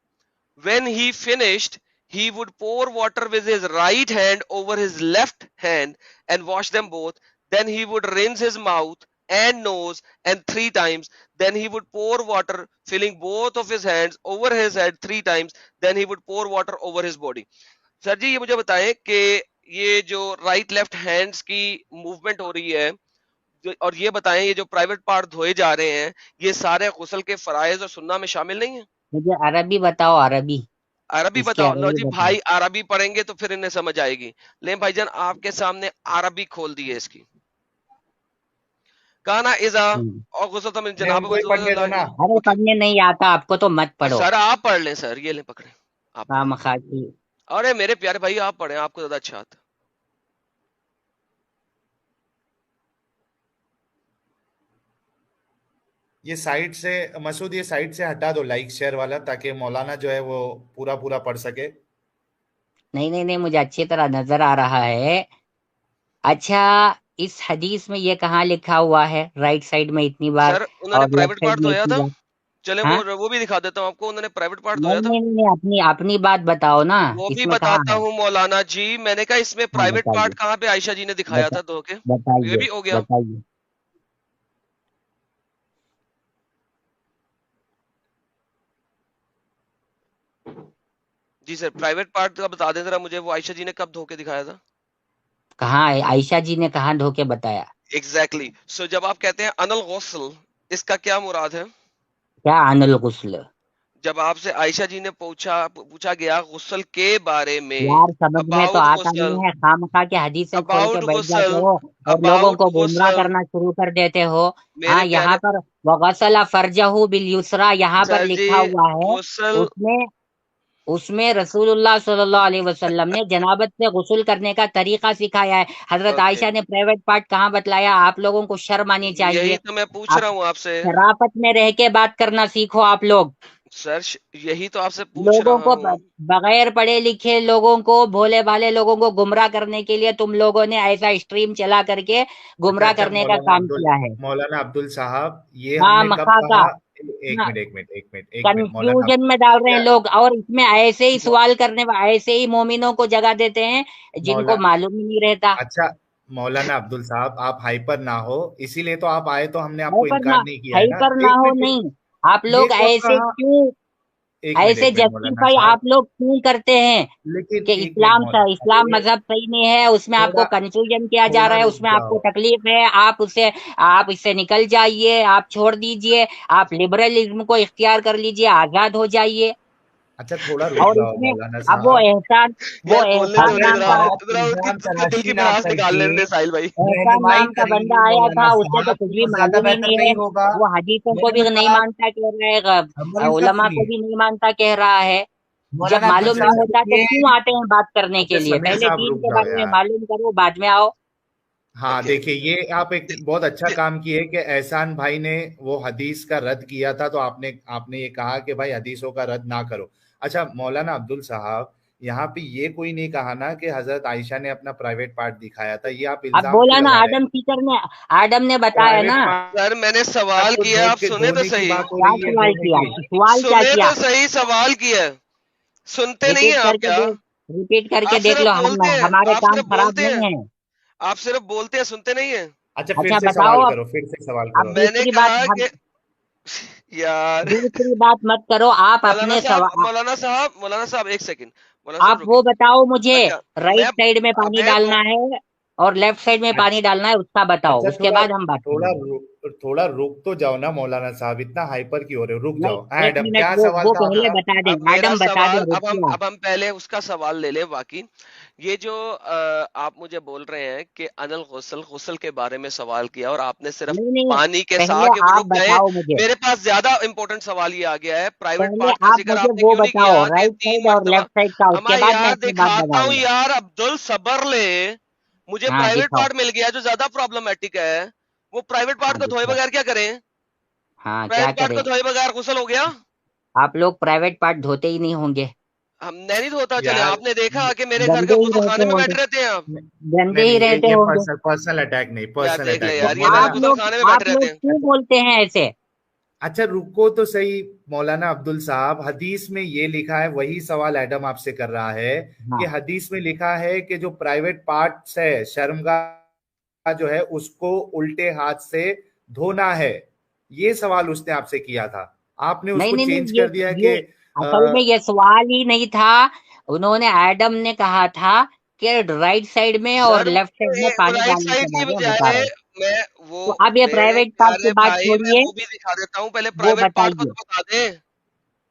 When he finished, he would pour water with his right hand over his left hand and wash them both. Then he would rinse his mouth and nose and 3 times. Then he would pour water, filling both of his hands over his head 3 times. Then he would pour water over his body. سر جی یہ مجھے بتائیں کہ یہ جو right left hands کی movement ہو رہی ہے، اور یہ بتائیں یہ جو پرائیوٹ پارٹ دھوئے جا رہے ہیں، یہ سارے غسل کے فرائض اور سنہ میں شامل نہیں ہیں؟ مجھے عربی بتاؤ، عربی. عربی اس کے بتاؤ. لو عربی جی بتاؤ. بھائی عربی پڑھیں گے تو پھر انہیں سمجھ آئے گی. لیں بھائی جان آپ کے سامنے عربی کھول دی ہے اس کی. کانا ازا ہوں. اور غسل تو نہیں، ان جناب کو ہی پڑھنے دو نا. ارے اوکے پڑھنے نہیں آتا آپ کو تو مت پڑھو. سر آپ پڑھ لیں، سر یہ لیں پکڑیں آپ خواہ پڑھیں. مخواہ کی. ارے میرے پیارے بھائی آپ پڑھیں، آپ کو زیادہ اچھا آتا. یہ سائٹ سے مسعود، یہ سائٹ سے ہٹا دو لائک شیئر والا، تاکہ مولانا جو ہے وہ پورا پورا پڑھ سکے. نہیں نہیں نہیں، مجھے اچھی طرح نظر آ رہا ہے. اچھا، اس حدیث میں یہ کہاں لکھا ہوا ہے رائٹ سائڈ میں اتنی بار سر انہوں نے اور لیفٹ پرائیویٹ سائڈ پارٹ میں دھویا اتنی تھا، بار؟ چلے ہاں وہ بھی دکھا دیتا ہوں آپ کو، انہوں نے پرائیویٹ پارٹ دھویا نہیں تھا، نہیں نہیں نہیں، اپنی بات بتاؤ نا، وہ اس بھی میں کہاں بتاتا ہے؟ ہوں مولانا جی، میں نے کہا اس میں ہاں پرائیویٹ بتائیے، پارٹ کہاں پہ عائشہ جی نے دکھایا تھا دھو کے، یہ بتائیے بھی ہو گیا۔ بتائیے۔ جی سر پرائیویٹ پارٹ کا بتا دیں ذرا مجھے، وہ عائشہ جی نے کب دھو کے دکھایا تھا؟ کہاں ہے عائشہ جی نے کہاں دھو کے بتایا؟ ایگزیکٹلی سو جب آپ کہتے ہیں ان الغسل، اس کا کیا مراد ہے؟ کیا عن الغسل؟ جب آپ سے عائشہ جی نے پوچھا گیا غسل کے بارے میں، یار سمجھ میں تو اباؤٹ آتا غسل، نہیں ہے، خامخواہ کے حدیثیں کھول کے اباؤٹ بیٹھ جاتے غسل، ہو اور لوگوں اباؤٹ کو گمراہ غسل، کرنا شروع کر دیتے ہو۔ ہاں میرے یہاں کہنے پر وغسل فرجہ بالیسرا یہاں پر سر جی لکھا ہوا ہے، غسل، اس میں رسول اللہ صلی اللہ علیہ وسلم نے جنابت سے غسل کرنے کا طریقہ سکھایا ہے۔ حضرت اوکے عائشہ نے پرائیویٹ پارٹ کہاں بتلایا؟ آپ لوگوں کو شرم آنی چاہیے، یہی تو میں پوچھ آپ رہا ہوں آپ سے، شرافت میں رہ کے بات کرنا سیکھو۔ آپ لوگ سر یہی تو آپ سے پوچھ لوگوں رہا کو ہوں۔ بغیر پڑھے لکھے لوگوں کو، بھولے بھالے لوگوں کو گمراہ کرنے کے لیے تم لوگوں نے ایسا اسٹریم چلا کر کے اچھا گمراہ اچھا کرنے کا کام کیا ہے۔ مولانا عبدل صاحب، یہ ہم ہاں نے کب مخا کا کہا؟ ایک منٹ ایک منٹ ایک منٹ ایک منٹ مولانا، کنفیوژن میں ڈال رہے ہیں کیا لوگ، اور اس میں ایسے ہی سوال کرنے ایسے ہی مومنوں کو جگہ دیتے ہیں جن مولا کو معلوم ہی نہیں رہتا۔ اچھا مولانا عبدل صاحب، آپ ہائپر نہ ہو، اسی لیے تو آپ آئے، تو ہم نے آپ کو ہائپر نہ انکار نہیں کیا ہے نا۔ ہائپر نہ ایک ہو منٹ نہیں، آپ یہ لوگ کب ایسے کہا؟ کیوں، ایسے ایک منٹ مولانا جسٹیفائی صاحب، آپ لوگ کیوں کرتے ہیں لیکن کہ ایک منٹ مولانا صاحب، اسلام مذہب صحیح نہیں ہے، اس میں آپ کو تھوڑا کنفیوژن کیا جا تھوڑا رہا ہے، رک اس میں آپ کو جاؤ۔ تکلیف ہے، آپ اس سے نکل جائیے، آپ چھوڑ دیجئے، آپ لبرلزم کو اختیار کر لیجئے، آزاد ہو جائیے۔ اچھا تھوڑا رک اور اس جاؤ میں مولانا اب وہ صاحب۔ احسان وہ یار بولنے دو احسان انہیں، اگر نام کا آپ ذرا ان کی الزام دل تراشی کی نہ بھڑاس کر نکال کے لیں ساحل بھائی۔ احسان رہنمائی نام کا کریں بندہ گے آیا تھا، مولانا اسے تو صاحب، کچھ تو بھی وہ زیادہ معلوم ہی بہتر نہیں ہے، نہیں ہوگا؟ وہ حدیثوں کو بھی مولانا نہیں صاحب، مانتا کہہ رہا ہے، مولانا صاحب علماء کو سنیے، بھی نہیں مانتا کہہ رہا ہے۔ جب مولانا عبدل معلوم نہیں صاحب ہوتا تو سنیے۔ کیوں آتے ہیں بات کرنے اچھا کے لیے؟ سمیر پہلے صاحب دین رک کے جاؤ بارے میں یار۔ معلوم کرو، بعد میں آؤ۔ ہاں اوکے دیکھیے، یہ آپ ایک بہت اچھا کام کیے کہ احسان بھائی نے وہ حدیث کا رد کیا تھا، تو آپ نے یہ کہا کہ بھائی حدیثوں کا رد نہ کرو۔ اچھا مولانا عبدل صاحب، یہاں پہ یہ کوئی نہیں کہا نا کہ حضرت عائشہ نے اپنا پرائیویٹ پارٹ دکھایا تھا، یہ آپ اب الزام کیوں بولا نا لگا رہے آدم ہیں؟ سیکر نے، آدم نے بتایا پرائیویٹ نا۔ سر میں نے پارٹ سوال تو کیا، آپ سنیں تو دھونے کی صحیح، بات ہو کیا رہی ہے، سوال دھونے کیا؟ کی۔ سوال کیا سنیں کیا؟ تو صحیح، سوال کیا ہے، سنتے نہیں ریپیٹ ہیں کر آپ کے کیا؟ دیکھ، ریپیٹ کر کے آپ دیکھ صرف لو، بولتے ہیں، ہمارے آپ کام صرف خراب بولتے ہیں، نہیں ہے۔ آپ صرف بولتے ہیں، سنتے نہیں ہیں۔ اچھا پھر اچھا سے بتاؤ، سوال کرو، پھر سے سوال اب کرو۔ میں نے دوسری بات کہا کہ یار دوسری بات مت کرو آپ اپنے مولانا صاحب ایک سیکنڈ، مولانا آپ صاحب وہ رکیں۔ بتاؤ مجھے، اچھا رائٹ میں سائڈ میں پانی ابے ڈالنا ہے اور لیفٹ سائڈ میں پانی اچھا ڈالنا ہے، اس کا بتاؤ، اچھا اس کے بعد ہم بات کریں گے۔ تھوڑا رک تو جاؤ نا مولانا صاحب، اتنا ہائپر کیوں ہو رہے ہو؟ رک نہیں جاؤ۔ ہاں ایک ایڈم، منٹ، کیا وہ سوال وہ تھا آپ پہلے کا؟ بتا دیں، اب میرا ایڈم بتا دیں، سوال، رکیے اب ہم پہلے اس کا سوال لے لیں۔ واقعی یہ جو آپ مجھے بول رہے ہیں کہ انل غسل کے بارے میں سوال کیا اور آپ نے صرف نہیں نہیں، پانی کے پہلے ساتھ آپ رک گئے، بتاؤ مجھے، میرے پاس زیادہ امپورٹنٹ سوال یہ آ گیا ہے، پرائیویٹ پہلے پارٹ کا آپ ذکر مجھے آپ نے وہ کیوں نہیں بتاؤ کیا کہ رائٹ 3 سائڈ اور مرتبہ؟ لیفٹ سائڈ کا، اس اما کے بعد میں یار اپنی بات دکھاتا بتاؤں ہوں گا۔ یار، عبدل صبر لے، مجھے ہاں پرائیویٹ دکھاؤ، پارٹ مل گیا جو زیادہ پرابلمٹک ہے، وہ پرائیویٹ ہاں پارٹ کو دھوئے دکھاؤ، بغیر کیا کریں؟ ہاں کیا پرائیویٹ پارٹ کریں؟ کو دھوئے بغیر غسل ہو گیا؟ آپ لوگ پرائیویٹ پارٹ دھوتے ہی نہیں ہوں گے، ہم نے نہیں دھوتا، چلے یار آپ نے دیکھا کہ میرے گھر کے گندے ہی غسل خانے رہتے میں ہوں گے، بیٹھے رہتے ہیں آپ؟ گندے نہیں ہی نہیں، رہتے یہ ہوں گے۔ پرسنل اٹیک نہیں، یار پرسنل دیکھ لے اٹیک تو یار، نہیں یہ میرے آپ مولانا۔ غسل لوگ خانے میں آپ بیٹھے رہتے لوگ ہیں۔ کیوں بولتے ہیں ایسے؟ اچھا رکو تو صحیح مولانا عبدل صاحب، حدیث میں یہ لکھا ہے، وہی سوال ایڈم آپ سے کر رہا ہے ہاں کہ حدیث میں لکھا ہے کہ جو پرائیویٹ پارٹس ہے شرمگاہ جو ہے، اس کو الٹے ہاتھ سے دھونا ہے، یہ سوال اس نے آپ سے کیا تھا، آپ نے اس نہیں کو نہیں چینج نہیں، کر دیا یہ کہ اصل میں یہ سوال ہی نہیں تھا، انہوں نے ایڈم نے کہا تھا کہ رائٹ سائڈ میں اور سر لیفٹ سائڈ میں پانی رائٹ ڈالنے سائڈ کے کی بارے میں بتا بجائے رہے ہیں۔ میں وہ تو اب یہ میرے پرائیویٹ پارٹ کی پیارے بات بھائی، میں چھوڑیے، وہ بھی دکھا دیتا ہوں، پہلے وہ پرائیویٹ پارٹ کو بتائیے، تو بتا دیں۔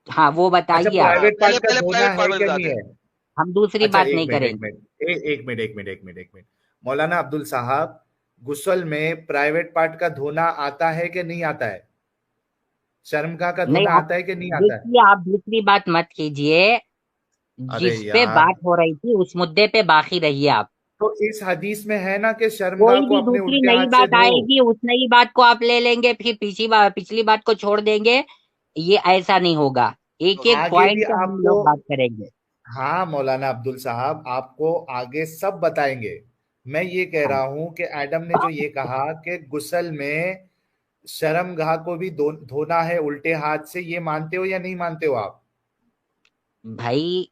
ہاں وہ اچھا بتائیے آپ، ہاں پرائیویٹ پہلے پارٹ کا پہلے دھونا پرائیویٹ ہے پارٹ میں کہ بتا نہیں دیں۔ ہے؟ ہم دوسری اچھا بات نہیں کریں گے۔ ایک منٹ مولانا عبدل صاحب، غسل میں پرائیویٹ پارٹ کا دھونا آتا ہے کہ نہیں آتا ہے؟ شرمگاہ کا نہیں دھونا آپ آتا ہے کہ نہیں آتا ہے؟ دیکھیے، آپ دوسری بات مت کیجیے، ارے جس پہ یار، بات ہو رہی تھی اس مدے پہ باقی رہیے آپ۔ تو اس حدیث میں ہے نا کہ شرمگاہ کوئی کو بھی اپنے دوسری الٹے نئی ہاتھ سے بات دھو۔ آئے گی، اس نئی بات کو آپ لے لیں گے، پھر پچھلی بات کو چھوڑ دیں گے، یہ ایسا نہیں ہوگا، ایک ایک اوکے آگے پوائنٹ بھی پہ آپ ہم کو، لوگ بات کریں گے۔ ہاں مولانا عبدل صاحب، آپ کو آگے سب بتائیں گے، میں یہ کہہ رہا ہوں کہ ایڈم نے جو یہ کہا کہ غسل میں شرم گاہ کو بھی دھونا ہے الٹے ہاتھ سے، یہ مانتے ہو یا نہیں مانتے ہو آپ؟ بھائی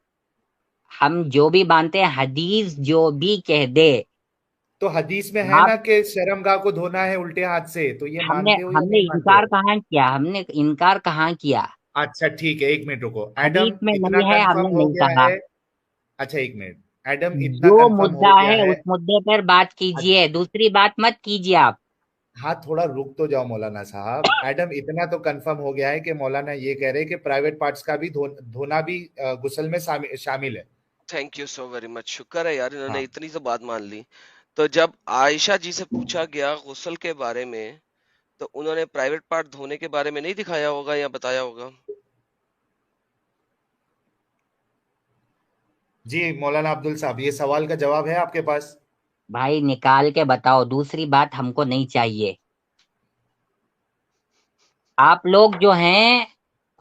ہم جو بھی مانتے ہیں، حدیث جو بھی کہہ دے، تو حدیث میں ہے آپ نا کہ شرم گاہ کو دھونا ہے الٹے ہاتھ سے، تو یہ ہم نے مانتے ہو یا ہم نے نہیں مانتے انکار ہو؟ کہاں کیا، ہم نے انکار کہاں کیا؟ اچھا ٹھیک ہے، ایک منٹ رکو ایڈم، حدیث میں اتنا نہیں ہے، ہم کنفرم نے ہو نہیں گیا کہا۔ ہے۔ اچھا ایک منٹ ایڈم، اتنا جو کنفرم ہو مدعا گیا ہے ہے۔ اس مدعے پر بات کیجئے، دوسری بات مت کیجئے آپ۔ ہاں تھوڑا رک تو جاؤ مولانا صاحب۔ ایڈم اتنا تو کنفرم ہو گیا ہے کہ مولانا یہ کہہ رہے کہ پرائیویٹ پارٹس کا بھی دھونا بھی غسل میں شامل ہے۔ Thank you so very much, شکر ہے یار انہوں نے ہاں اتنی تو بات مان لی۔ تو جب عائشہ جی سے پوچھا گیا غسل کے بارے میں، تو انہوں نے پرائیویٹ پارٹ دھونے کے بارے میں نہیں دکھایا ہوگا یا بتایا ہوگا؟ جی مولانا عبدل صاحب، یہ سوال کا جواب ہے آپ کے پاس؟ بھائی نکال کے بتاؤ، دوسری بات ہم کو نہیں چاہیے۔ آپ لوگ جو ہیں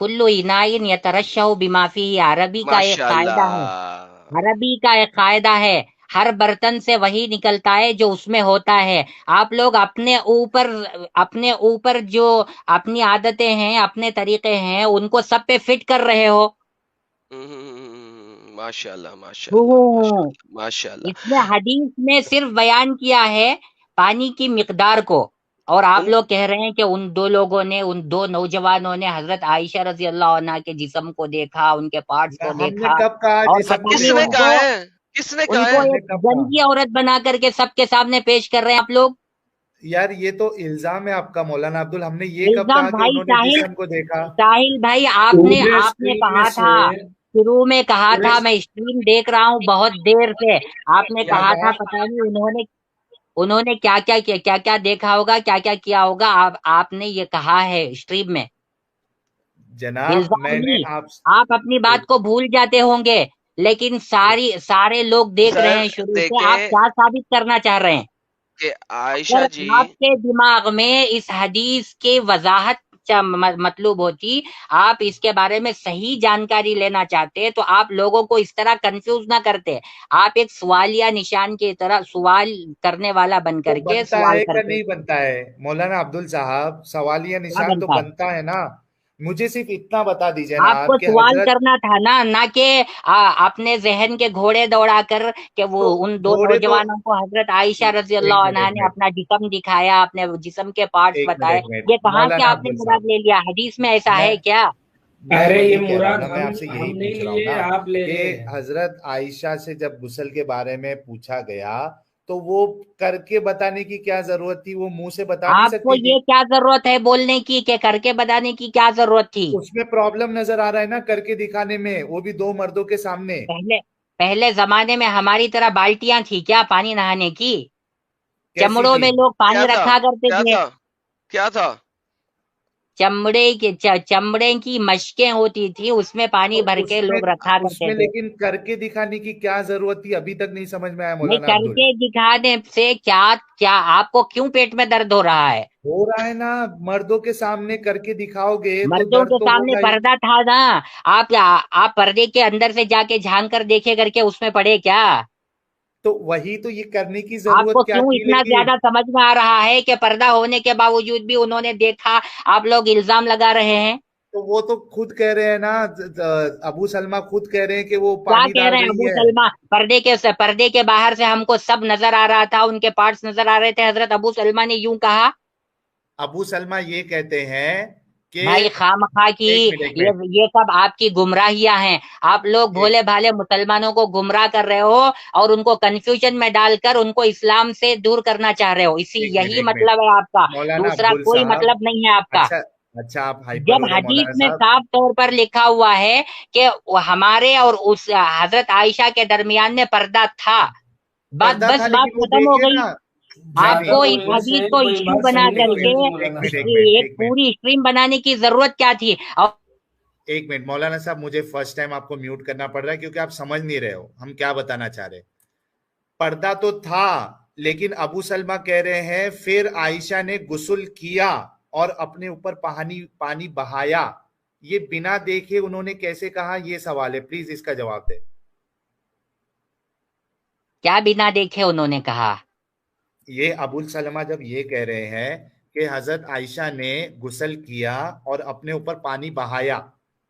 کلو انائن یترشح بما فیہ، عربی کا ایک ماشاء قاعدہ ہے، اللہ، عربی کا ایک قاعدہ ہے، ہر برتن سے وہی نکلتا ہے جو اس میں ہوتا ہے۔ آپ لوگ اپنے اوپر جو اپنی عادتیں ہیں، اپنے طریقے ہیں، ان کو سب پہ فٹ کر رہے ہو۔ ماشاء اللہ ماشاء اللہ ماشاء ہوں، اللہ ماشاء اللہ۔ اس نے حدیث میں صرف بیان کیا ہے پانی کی مقدار کو، اور آپ ان لوگ کہہ رہے ہیں کہ ان دو لوگوں نے، ان دو نوجوانوں نے حضرت عائشہ رضی اللہ عنہا کے جسم کو دیکھا، ان کے پارٹس کو ہم نے دیکھا، کب کہا اور جسم پتہ کو کس نہیں نے دیکھا؟ کہا ہے؟ کس نے ان کہا کو ہے؟ ہم نے ایک کب کہا؟ گندی عورت بنا کر کے سب کے سامنے پیش کر رہے ہیں آپ لوگ۔ یار یہ تو الزام ہے آپ کا مولانا عبدل، ہم نے یہ کب الزام کہا کہ بھائی، انہوں نے جسم کو دیکھا؟ ساحل بھائی، پورے آپ نے اسٹریم میں کہا سے تھا، شروع میں کہا پورے تھا، میں اسٹریم دیکھ رہا ہوں بہت دیر سے، آپ نے کیا کہا کہا؟ تھا پتہ نہیں انہوں نے کیا کیا کیا کیا کیا دیکھا ہوگا، کیا کیا کیا ہوگا، آپ نے یہ کہا ہے اسٹریم میں۔ جناب الزام میں نے نہیں، آپ آپ اپنی بات کو بھول جاتے ہوں گے، لیکن سارے لوگ دیکھ رہے سر ہیں شروع سے، آپ دیکھیں کیا ثابت کرنا چاہ رہے ہیں؟ کہ اگر عائشہ جی، آپ کے دماغ میں اس حدیث کی وضاحت مطلوب ہوتی، آپ اس کے بارے میں صحیح جانکاری لینا چاہتے، تو آپ لوگوں کو اس طرح کنفیوز نہ کرتے، آپ ایک سوالیہ نشان کی طرح سوال کرنے والا بن تو کر کے بنتا سوال ہے کہ کرتے۔ نہیں بنتا ہے مولانا عبدل صاحب؟ سوالیہ کیا نشان تو بنتا ہے؟ بنتا ہے نا۔ مجھے صرف اتنا بتا دیجئے نا آپ کو آپ کہ سوال حضرت، کرنا تھا نا، نہ کہ اپنے ذہن کے گھوڑے دوڑا کر کہ وہ تو ان دو گھوڑے تو، نوجوانوں کو حضرت عائشہ رضی اللہ عنہا ایک نے منٹ اپنا جسم دکھایا، اپنے جسم کے پارٹس بتائے، ایک منٹ یہ کہاں سے مولانا آپ نے عبدل مراد صاحب، لے لیا؟ حدیث میں ایسا میں ہے کیا؟ میں ارے یہ وہی کہہ رہا ہوں مراد نا، میں آپ سے ہم یہی نہیں پوچھ رہا ہوں لیے، نا آپ لے کہ رہے ہیں۔ حضرت عائشہ سے جب غسل کے بارے میں پوچھا گیا تو وہ کر کے بتانے کی کیا ضرورت تھی؟ وہ منہ سے بتا نہیں آپ کو سکتی تھی؟ یہ کیا ضرورت ہے بولنے کی کہ کر کے بتانے کی کیا ضرورت تھی؟ اس میں پرابلم نظر آ رہا ہے نا کر کے دکھانے میں، وہ بھی دو مردوں کے سامنے۔ پہلے زمانے میں ہماری طرح بالٹیاں تھی کیا پانی نہانے کی؟ کیسی چمڑوں تھی؟ میں لوگ کیا پانی تھا رکھا کرتے کیا تھے، تھا کیا تھا؟ چمڑے کی مشکیں ہوتی تھی، اس میں پانی تو بھر اس کے میں لوگ رکھا اس کرتے میں تھے۔ لیکن کر کے دکھانے کی کیا ضرورت تھی؟ ابھی تک نہیں سمجھ میں آیا نہیں، مولانا کر عبدل۔ کے دکھانے سے کیا آپ کو کیوں پیٹ میں درد ہو رہا ہے؟ ہو رہا ہے نا، مردوں کے سامنے کر کے دکھاؤ گے تو مردوں درد کے تو سامنے ہوگا ہی۔ پردہ تھا نا، آپ پردے کے اندر سے جا کے جھانک کر دیکھے کر کے اس میں پڑے کیا؟ تو وہی تو، یہ کرنے کی آپ کو ضرورت کیا کیوں تھی اتنا لیکن؟ زیادہ سمجھ میں آ رہا ہے کہ پردہ ہونے کے باوجود بھی انہوں نے دیکھا؟ آپ لوگ الزام لگا رہے ہیں۔ تو وہ تو خود کہہ رہے ہیں نا، ابو سلمہ خود کہہ رہے ہیں کہ وہ کیا پانی کہہ ڈال رہے ہیں رہی ابو ہے۔ سلمہ؟ پردے کے باہر سے ہم کو سب نظر آ رہا تھا، ان کے پارٹس نظر آ رہے تھے، حضرت ابو سلمہ نے یوں کہا۔ ابو سلمہ یہ کہتے ہیں کہ، بھائی خامخواہ کی ایک منٹ یہ سب آپ کی گمراہیاں ہیں، آپ لوگ ایک بھولے بھالے مسلمانوں کو گمراہ کر رہے ہو اور ان کو کنفیوژن میں ڈال کر ان کو اسلام سے دور کرنا چاہ رہے ہو، یہی ایک منٹ مطلب ہے آپ کا، مولانا دوسرا عبدل کوئی صاحب، مطلب نہیں ہے آپ کا۔ اچھا اچھا آپ ہائپر جب ہو رہے ہیں حدیث مولانا میں صاحب۔ صاف طور پر لکھا ہوا ہے کہ ہمارے اور اس حضرت عائشہ کے درمیان میں پردہ تھا، پردہ تھا بس بات لیکن وہ ختم ہو دیکھے گئی۔ نا، نہیں آپ زیادہ کو نہیں، اس بولنے سے حدیث کو کوئی ایشو بات بنا صحیح نہیں کر ہوگی کے مولانا صاحب۔ ایک پوری اسٹریم بنانے کی ضرورت کیا تھی؟ اور ایک منٹ مولانا صاحب، مجھے فرسٹ ٹائم آپ کو میوٹ کرنا پڑ رہا ہے کیونکہ آپ سمجھ نہیں رہے ہو ہم کیا بتانا چاہ رہے۔ پردہ تو تھا، لیکن ابو سلمہ کہہ رہے ہیں پھر عائشہ نے غسل کیا اور اپنے اوپر پانی بہایا، یہ بنا دیکھے انہوں نے کیسے کہا؟ یہ سوال ہے، پلیز اس کا جواب دے۔ کیا بنا دیکھے انہوں نے کہا؟ یہ ابو سلمہ جب یہ کہہ رہے ہیں کہ حضرت عائشہ نے غسل کیا اور اپنے اوپر پانی بہایا،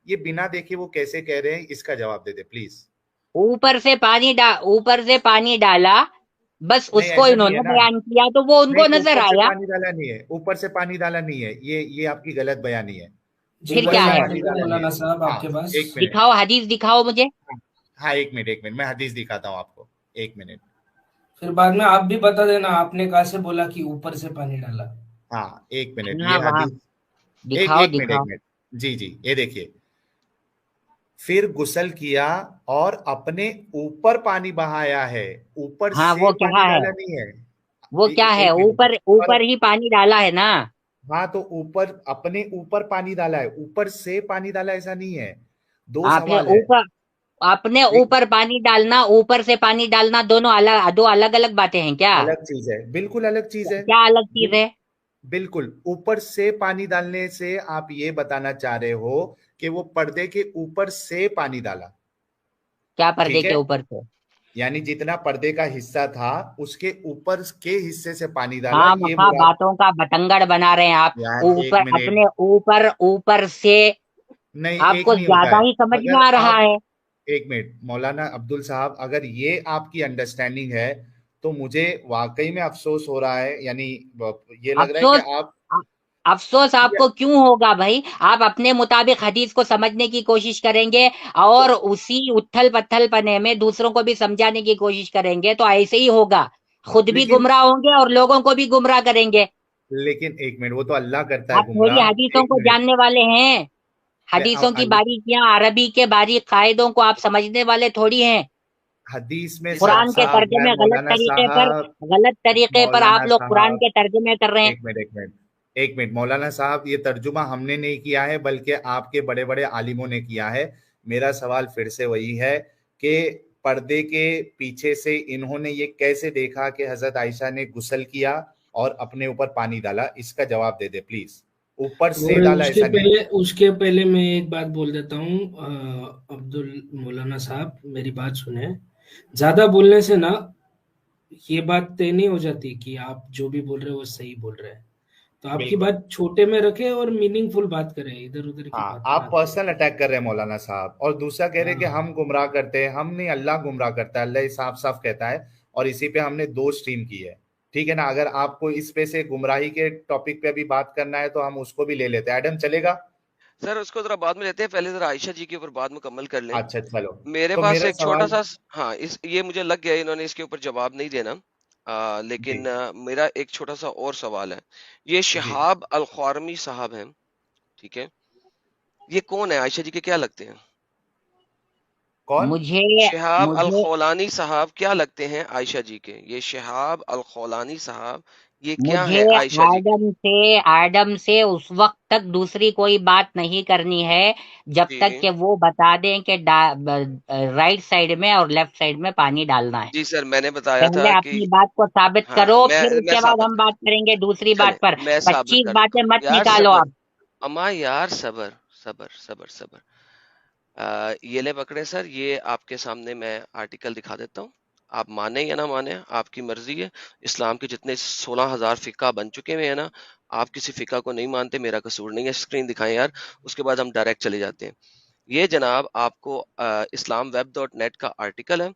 یہ بنا دیکھے وہ کیسے کہہ رہے ہیں؟ اس کا جواب دے دے پلیز. اوپر سے پانی ڈالا، بس اس نہیں کو ایسا انہوں نہیں ہے نے نا، بیان کیا تو وہ ان کو نہیں نظر اوپر سے آیا. پانی ڈالا نہیں ہے، اوپر سے پانی ڈالا نہیں ہے، یہ آپ کی غلط بیانی ہے. جی پھر اوپر وہی کیا سے ہے؟ پانی حقیقت ڈالا نہیں مولانا ہے. صاحب آپ ہاں کے پاس. ایک منٹ، دکھاؤ، حدیث دکھاؤ مجھے. ہاں ایک منٹ میں حدیث دکھاتا ہوں آپ کو، ایک منٹ. پھر بعد میں آپ بھی بتا دینا آپ نے کہاں سے بولا کہ اوپر سے پانی ڈالا. ہاں ایک منٹ، ہاں یہ وہاں حدیث، دکھاؤ ایک دکھاؤ. منٹ. جی جی یہ دیکھیے، پھر غسل کیا اور اپنے اوپر پانی بہایا ہے، اوپر ہاں سے وہ پانی کیا ہے؟ ڈالا نہیں ہے. وہ کیا ہے؟ ایک منٹ، اوپر ہی پانی ڈالا ہے نا. ہاں تو اوپر، اپنے اوپر پانی ڈالا ہے، اوپر سے پانی ڈالا ایسا نہیں ہے. دو آپ سوال ہے. اپنے ایک اوپر پانی ڈالنا، اوپر سے پانی ڈالنا، دو الگ الگ باتیں ہیں کیا؟ الگ چیز ہے، بالکل الگ چیز ہے. کیا الگ چیز ہے؟ بالکل اوپر سے پانی ڈالنے سے آپ یہ بتانا چاہ رہے ہو کہ وہ پردے کے اوپر سے پانی ڈالا. کیا پردے ٹھیک کے ہے، اوپر سے؟ یعنی جتنا پردے کا حصہ تھا اس کے اوپر کے حصے سے پانی ڈالا، ہاں یہ مخا مراد. باتوں کا بتنگڑ بنا رہے ہیں آپ. یار ایک اوپر، منٹ، اپنے اوپر سے. نہیں آپ ایک کو نہیں ہوتا زیادہ ہے. ہی سمجھ اگر میں آ رہا آپ، ہے. ایک منٹ مولانا عبدل صاحب، اگر یہ آپ کی انڈرسٹینڈنگ ہے تو مجھے واقعی میں افسوس ہو رہا ہے. یعنی یہ لگ رہا ہے کہ افسوس آپ، افسوس آپ کو کیوں ہوگا بھائی؟ آپ اپنے مطابق حدیث کو سمجھنے کی کوشش کریں گے اور اسی اتھل پتھل پنے میں دوسروں کو بھی سمجھانے کی کوشش کریں گے تو ایسے ہی ہوگا. خود بھی لیکن گمراہ ہوں گے اور لوگوں کو بھی گمراہ کریں گے. لیکن ایک منٹ، وہ تو اللہ کرتا ہے آپ تھوڑی گمراہ. حدیثوں ایک کو منٹ، جاننے والے ہیں. حدیثوں کی باریکیاں، عربی کے باریک قاعدوں کو آپ سمجھنے والے تھوڑی ہیں. حدیث میں قرآن صاف کے صاف ہے ترجمے مولانا صاحب. غلط طریقے پر آپ مولانا لوگ قرآن صاحب کے ترجمے کر رہے ہیں. ایک منٹ مولانا صاحب، یہ ترجمہ ہم نے نہیں کیا ہے بلکہ آپ کے بڑے بڑے عالموں نے کیا ہے. میرا سوال پھر سے وہی ہے کہ پردے کے پیچھے سے انہوں نے یہ کیسے دیکھا کہ حضرت عائشہ نے غسل کیا اور اپنے اوپر پانی ڈالا؟ اس کا جواب دے دے پلیز. اوپر سے اور ڈالا ایسا نہیں. اس کے پہلے میں ایک بات بول دیتا ہوں. مولانا صاحب میری بات سنیں. زیادہ بولنے سے نا یہ بات طے نہیں ہو جاتی کہ آپ جو بھی بول رہے ہیں وہ صحیح بول رہے ہیں. تو آپ کی بالکل. بات چھوٹے میں رکھیں اور میننگ فل بات کریں، ادھر ادھر کی ہاں باتیں نہ آپ کریں. پرسنل اٹیک کر رہے ہیں مولانا صاحب، اور دوسرا کہہ رہے کہ ہاں ہم گمراہ کرتے ہیں. ہم نہیں، اللہ گمراہ کرتا ہے. اللہ یہ صاف صاف کہتا ہے، اور اسی پہ ہم نے 2 سٹریم کی ہے. ٹھیک ہے نا؟ اگر آپ کو اس پہ سے گمراہی کے ٹاپک پہ ابھی بات کرنا ہے تو ہم اس کو بھی لے لیتے ہیں. ایڈم چلے گا؟ سر اس کو ذرا بعد میں لیتے ہیں، پہلے ذرا عائشہ جی کے اوپر بات مکمل کر لیں. اچھا چلو. میرے تو پاس میرا ایک چھوٹا سوال، سا، ہاں یہ مجھے لگ گیا انہوں نے اس کے اوپر جواب نہیں دینا، جی لیکن میرا ایک چھوٹا سا اور سوال ہے. یہ جی شہاب الخوارمی صاحب ہیں، ٹھیک ہے، یہ کون ہے؟ عائشہ جی کے کیا لگتے ہیں؟ کون؟ مجھے شہاب مجھے الخولانی صاحب کیا لگتے ہیں عائشہ جی کے؟ یہ شہاب الخولانی صاحب یہ کیا مجھے ہے عائشہ جی کے؟ ایڈم سے اس وقت تک دوسری کوئی بات نہیں کرنی ہے جب تک جی کہ وہ بتا دیں کہ رائٹ سائیڈ میں اور لیفٹ سائیڈ میں پانی ڈالنا ہے. جی سر میں نے بتایا پہلے تھا کہ اپنی بات کو ثابت ہاں کرو، پھر اس میں کے بعد ثابت ہم کر، بات کریں گے دوسری چلیں بات پر. میں ثابت 25 کر دیتا باتیں ہوں. مت یار نکالو صبر، آپ. اما یار صبر صبر صبر صبر. یہ لے پکڑے سر، یہ آپ کے سامنے میں آرٹیکل دکھا دیتا ہوں. آپ مانیں یا نہ مانیں آپ کی مرضی ہے. اسلام کے جتنے 16,000 فقہ بن چکے ہوئے ہیں نا، آپ کسی فقہ کو نہیں مانتے، میرا قصور نہیں ہے. اسکرین دکھائیں یار، اس کے بعد ہم ڈائریکٹ چلے جاتے ہیں. یہ جناب آپ کو اسلام ویب ڈاٹ نیٹ کا آرٹیکل ہے،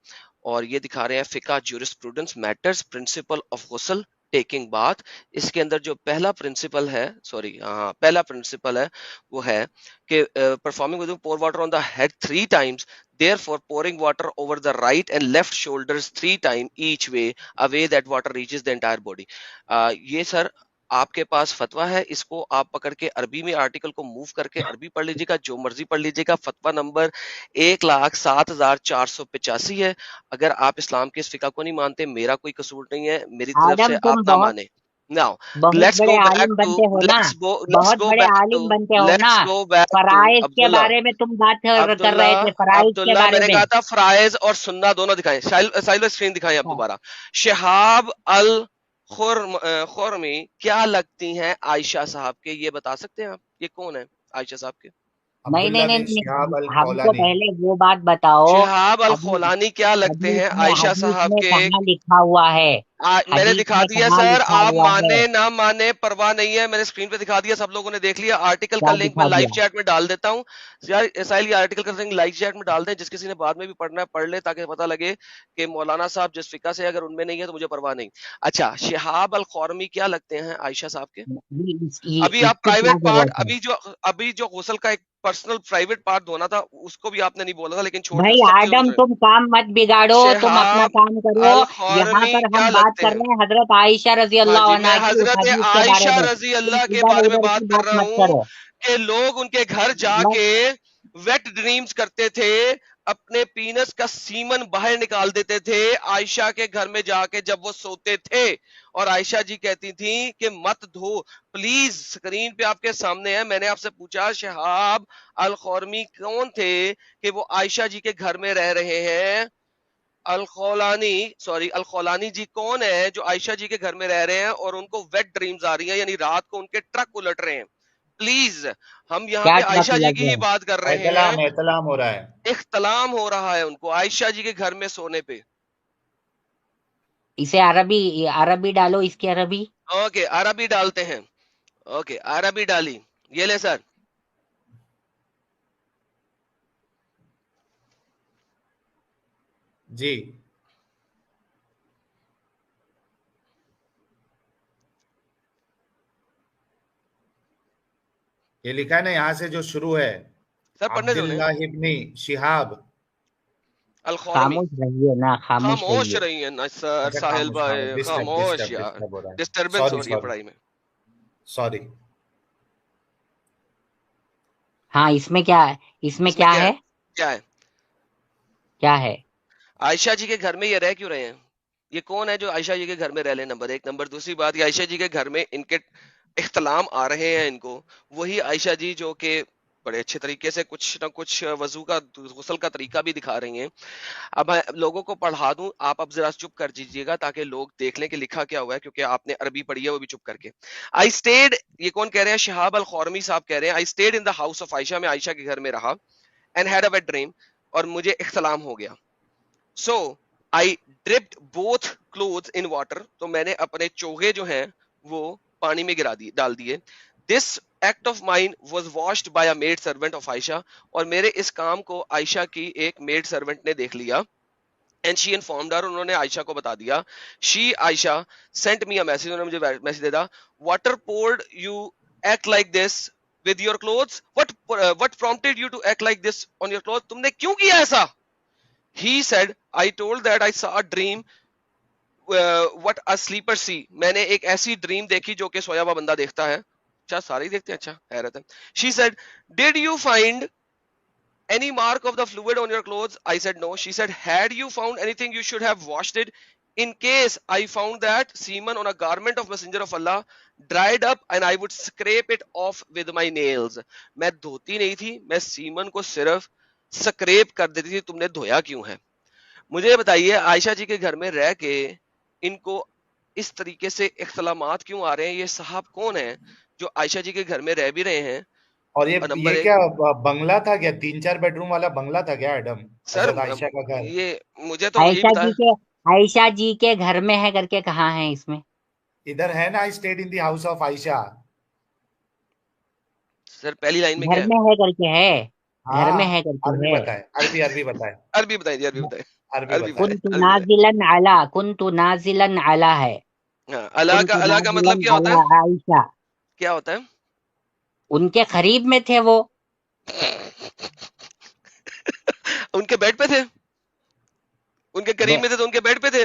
اور یہ دکھا رہے ہیں فقہ جورسپروڈنس میٹرز پرنسپل آف غسل ٹیکنگ باتھ. اس کے اندر جو پہلا پرنسپل ہے، پہلا پرنسپل ہے وہ ہے کہ performing with pour water on the head 3 times, therefore pouring water over the right and left shoulders 3 times each way, a way that water reaches the entire body. یہ سر آپ کے پاس فتویٰ ہے، اس کو آپ پکڑ کے عربی میں آرٹیکل کو موو کر کے عربی پڑھ لیجیے گا، جو مرضی پڑھ لیجیے گا. فتویٰ نمبر 1,07,485 ہے. اگر آپ اسلام کے اس فقہ کو نہیں مانتے، میرا کوئی قصور نہیں ہے، میری طرف سے آدم تم آپ نہ مانیں. Now بہت let's بڑے go back عالم to بنتے ہو نا، let's بہت go بڑے back to عالم بنتے ہو نا. let's go back to فرائض کے عبداللہ. بارے میں تم بات کر رہے عبداللہ تھے، فرائض کے عبداللہ میں بارے نے میں. کہا تھا فرائض اور سننا دونوں دکھائیں. سائل اسکرین دکھائیں آپ دوبارہ. شہاب الخرمی کیا لگتی ہیں عائشہ صاحب کے؟ یہ بتا سکتے ہیں آپ یہ کون ہے عائشہ صاحب کے؟ عبداللہ بن نہیں، شہاب ہم کو الخولانی. پہلے وہ بات بتاؤ. شہاب الخولانی کیا لگتے ہیں عائشہ حدیث صاحب میں کے؟ کہاں لکھا ہوا ہے؟ میں نے حدیث دکھا میں دیا کہاں سر، لکھا آپ ہوا ہے؟ مانے نہ مانے پرواہ نہیں ہے، میں نے اسکرین پہ دکھا دیا، سب لوگوں نے دیکھ لیا، آرٹیکل کا کیا لنک میں دکھا لائیو دیا؟ چیٹ میں ڈال دیتا ہوں یار، ساحل یہ آرٹیکل کا لنک لائیو چیٹ میں ڈال دیں، جس کسی نے بعد میں بھی پڑھنا ہے پڑھ لے، تاکہ پتہ لگے کہ مولانا صاحب جس فقہ سے اگر ان میں نہیں ہے تو مجھے پرواہ نہیں۔ اچھا، شہاب الخورمی کیا لگتے ہیں عائشہ صاحب کے؟ ابھی اس آپ کی کیا پرائیویٹ پارٹ، ضرورت ہے؟ ابھی جو غسل کا ایک پرسنل پرائیویٹ پارٹ دھونا تھا اس کو بھی آپ نے نہیں بولا تھا، لیکن چھوڑ دیں، بھائی سب چیز آدم، دوسرے۔ تم کام مت بگاڑو، تم اپنا شہاب کام کرو۔ یہاں الخورمی پر کیا ہم بات لگتے کر ہیں؟ رہے ہیں حضرت عائشہ رضی ہاں اللہ جی، میں عنہا کی، اس حضرت حدیث کے بارے عائشہ میں رضی تم اللہ کے ادھر بارے میں ادھر بات کی کر بات رہا مت ہوں کرو۔ کہ لوگ ان کے گھر جا میں کے ویٹ ڈریمز کرتے تھے، اپنے پینس کا سیمن باہر نکال دیتے تھے عائشہ کے گھر میں جا کے جب وہ سوتے تھے، اور عائشہ جی کہتی تھیں کہ مت دھو پلیز۔ سکرین پہ آپ کے سامنے ہے، میں نے آپ سے پوچھا شہاب الخورمی کون تھے کہ وہ عائشہ جی کے گھر میں رہ رہے ہیں؟ الخولانی جی کون ہے جو عائشہ جی کے گھر میں رہ رہے ہیں اور ان کو ویٹ ڈریمز آ رہی ہیں، یعنی رات کو ان کے ٹرک الٹ رہے ہیں؟ پلیز، ہم یہاں کیا پہ ٹرک عائشہ جی لگ کی ہی گیا؟ بات کر رہے ہیں۔ احتلام ہو رہا ہے۔ اختلام ہو رہا ہے ان کو عائشہ جی کے گھر میں سونے پہ۔ اسے عربی ڈالو، اس کی عربی۔ اوکے، عربی ڈالتے ہیں، اوکے عربی ڈالی، یہ لے سر۔ جی، یہ لکھا ہے نا یہاں سے جو شروع ہے، سر پڑھنے دو انہیں۔ عبداللہ ابن شہاب۔ الخورمی، خاموش رہیے نا، خاموش خاموش رہیے۔ رہی ہیں نا سر، اچھا ساحل خاموش، بھائی خاموش، ڈسٹرب خاموش ڈسٹرب یار، ڈسٹرب ہو رہا ہے، ڈسٹربنس سوری ہو رہی ہے سوری پڑھائی میں۔ سوری۔ ہاں، اس میں کیا ہے؟ اس میں اس میں کیا کیا ہے؟ ہے؟ کیا ہے؟ کیا ہے؟ عائشہ جی کے گھر میں یہ رہ کیوں رہے ہیں؟ یہ کون ہے جو عائشہ جی کے گھر میں رہ لیں؟ نمبر ایک۔ نمبر دوسری بات، یہ عائشہ جی کے گھر میں ان کے اختلام آ رہے ہیں ان کو، وہی عائشہ جی جو کہ بڑے اچھے طریقے سے کچھ نہ کچھ وضو کا غسل کا طریقہ بھی دکھا رہی ہیں۔ اب میں لوگوں کو پڑھا دوں، آپ اب ذرا چپ کر دیجیے گا تاکہ لوگ دیکھ لیں کہ لکھا کیا ہوا ہے، کیونکہ آپ نے عربی پڑھی ہے وہ بھی چپ کر کے۔ آئی اسٹیڈ، یہ کون کہہ رہے ہیں؟ شہاب الخورمی صاحب کہہ رہے ہیں، I stayed in the house of Aisha, میں عائشہ کے گھر میں رہا، and had a wet dream, اور مجھے اختلام ہو گیا۔ So I dropped both clothes in water, تو میں نے اپنے چوغے جو ہیں وہ پانی میں ڈال دیے۔ This act of mine was washed by a maid servant of Aisha, اور میرے اس کام کو عائشہ کی ایک میڈ سرونٹ نے دیکھ لیا۔ اینڈ شی انفارمڈ ہر، انہوں نے عائشہ کو بتا دیا۔ شی عائشہ سینٹ می اے میسج، انہوں نے مجھے میسج دیا، water poured you act like this with your clothes, what prompted you to act like this on your cloth, تم نے کیوں کیا ایسا؟ He said, I told that I saw a dream what a sleeper see، میں نے ایک ایسی dream دیکھی جو کہ سویا ہوا بندہ دیکھتا ہے۔ اچھا سارے ہی دیکھتے ہیں، اچھا حیرت ہے۔ She said, did you find any mark of the fluid on your clothes? I said no. She said, had you found anything you should have washed it, in case I found that semen on a garment of messenger of Allah dried up and I would scrape it off with my nails۔ میں دھوتی نہیں تھی، میں سیمن کو صرف scrap کر دیتی تھی، تم نے دھویا کیوں ہے؟ مجھے بتائیے عائشہ جی کے گھر میں رہ کے ان کو اس طریقے سے اختلامات کیوں آ رہے ہیں؟ یہ صاحب کون ہیں جو عائشہ جی کے گھر میں رہ بھی رہے ہیں؟ اور اور نمبر یہ ایک، کیا بنگلہ تھا کیا؟ 3-4 بیڈروم والا بنگلہ تھا کیا ایڈم؟ سر حضرت عائشہ کا گھر یہ مجھے تو یہی بتایا عائشہ جی کے گھر میں ہے کر کے کہاں ہے اس میں؟ ادھر ہے نا، state in the house of Aisha. Sir پہلی لائن میں گھر کیا ہے؟ میں ہے کر کے ہے، گھر میں ہاں، ہے کر کے عربی ہے۔ بتائے، عربی بتائے، عربی بتائیں جی، عربی بتائیں، عربی عربی بتائے۔ بتائیں، کنت عربی بتائیں۔ نازلا علی، کنت نازلا علی ہے، ہاں، کنت اللہ کا نازلا مطلب کیا ہوتا علی ہے؟ عائشہ، کیا ہوتا ہے؟ ان کے قریب میں تھے وہ۔ ان کے بیڈ پہ تھے، ان کے قریب میں تھے تو ان کے بیڈ پہ تھے۔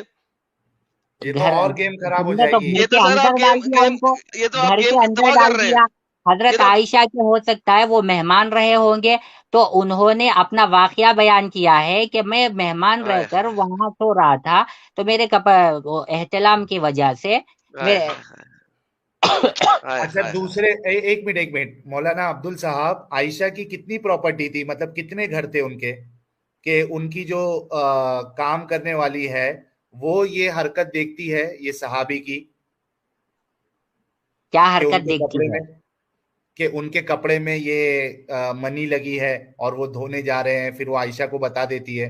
یہ تو گھر اور گیم خراب تم ہو نے جائے تو گی۔ گھر یہ کے تو سر اندر آپ ڈال دیا ان کو، یہ تو آپ گھر گیم کے اندر تباہ ڈال کر رہے ہیں۔ دیا۔ یہ حضرت تو عائشہ کے ہو سکتا ہے وہ مہمان رہے ہوں گے، تو انہوں نے اپنا واقعہ بیان کیا ہے کہ میں مہمان رہ آئے کر وہاں سو رہا تھا، تو میرے احتلام کی وجہ سے ہائے ہائے اچھا ہائے۔ دوسرے ایک منٹ مولانا عبدل صاحب، عائشہ کی کتنی پراپرٹی تھی؟ مطلب کتنے گھر تھے ان کے، کہ ان کی جو کام کرنے والی ہے وہ یہ حرکت دیکھتی ہے یہ صحابی کی، کیا کہ ان حرکت کے دیکھتی کپڑے ہے؟ میں، کہ ان کے کپڑے میں یہ منی لگی ہے اور وہ دھونے جا رہے ہیں، پھر وہ عائشہ کو بتا دیتی ہے؟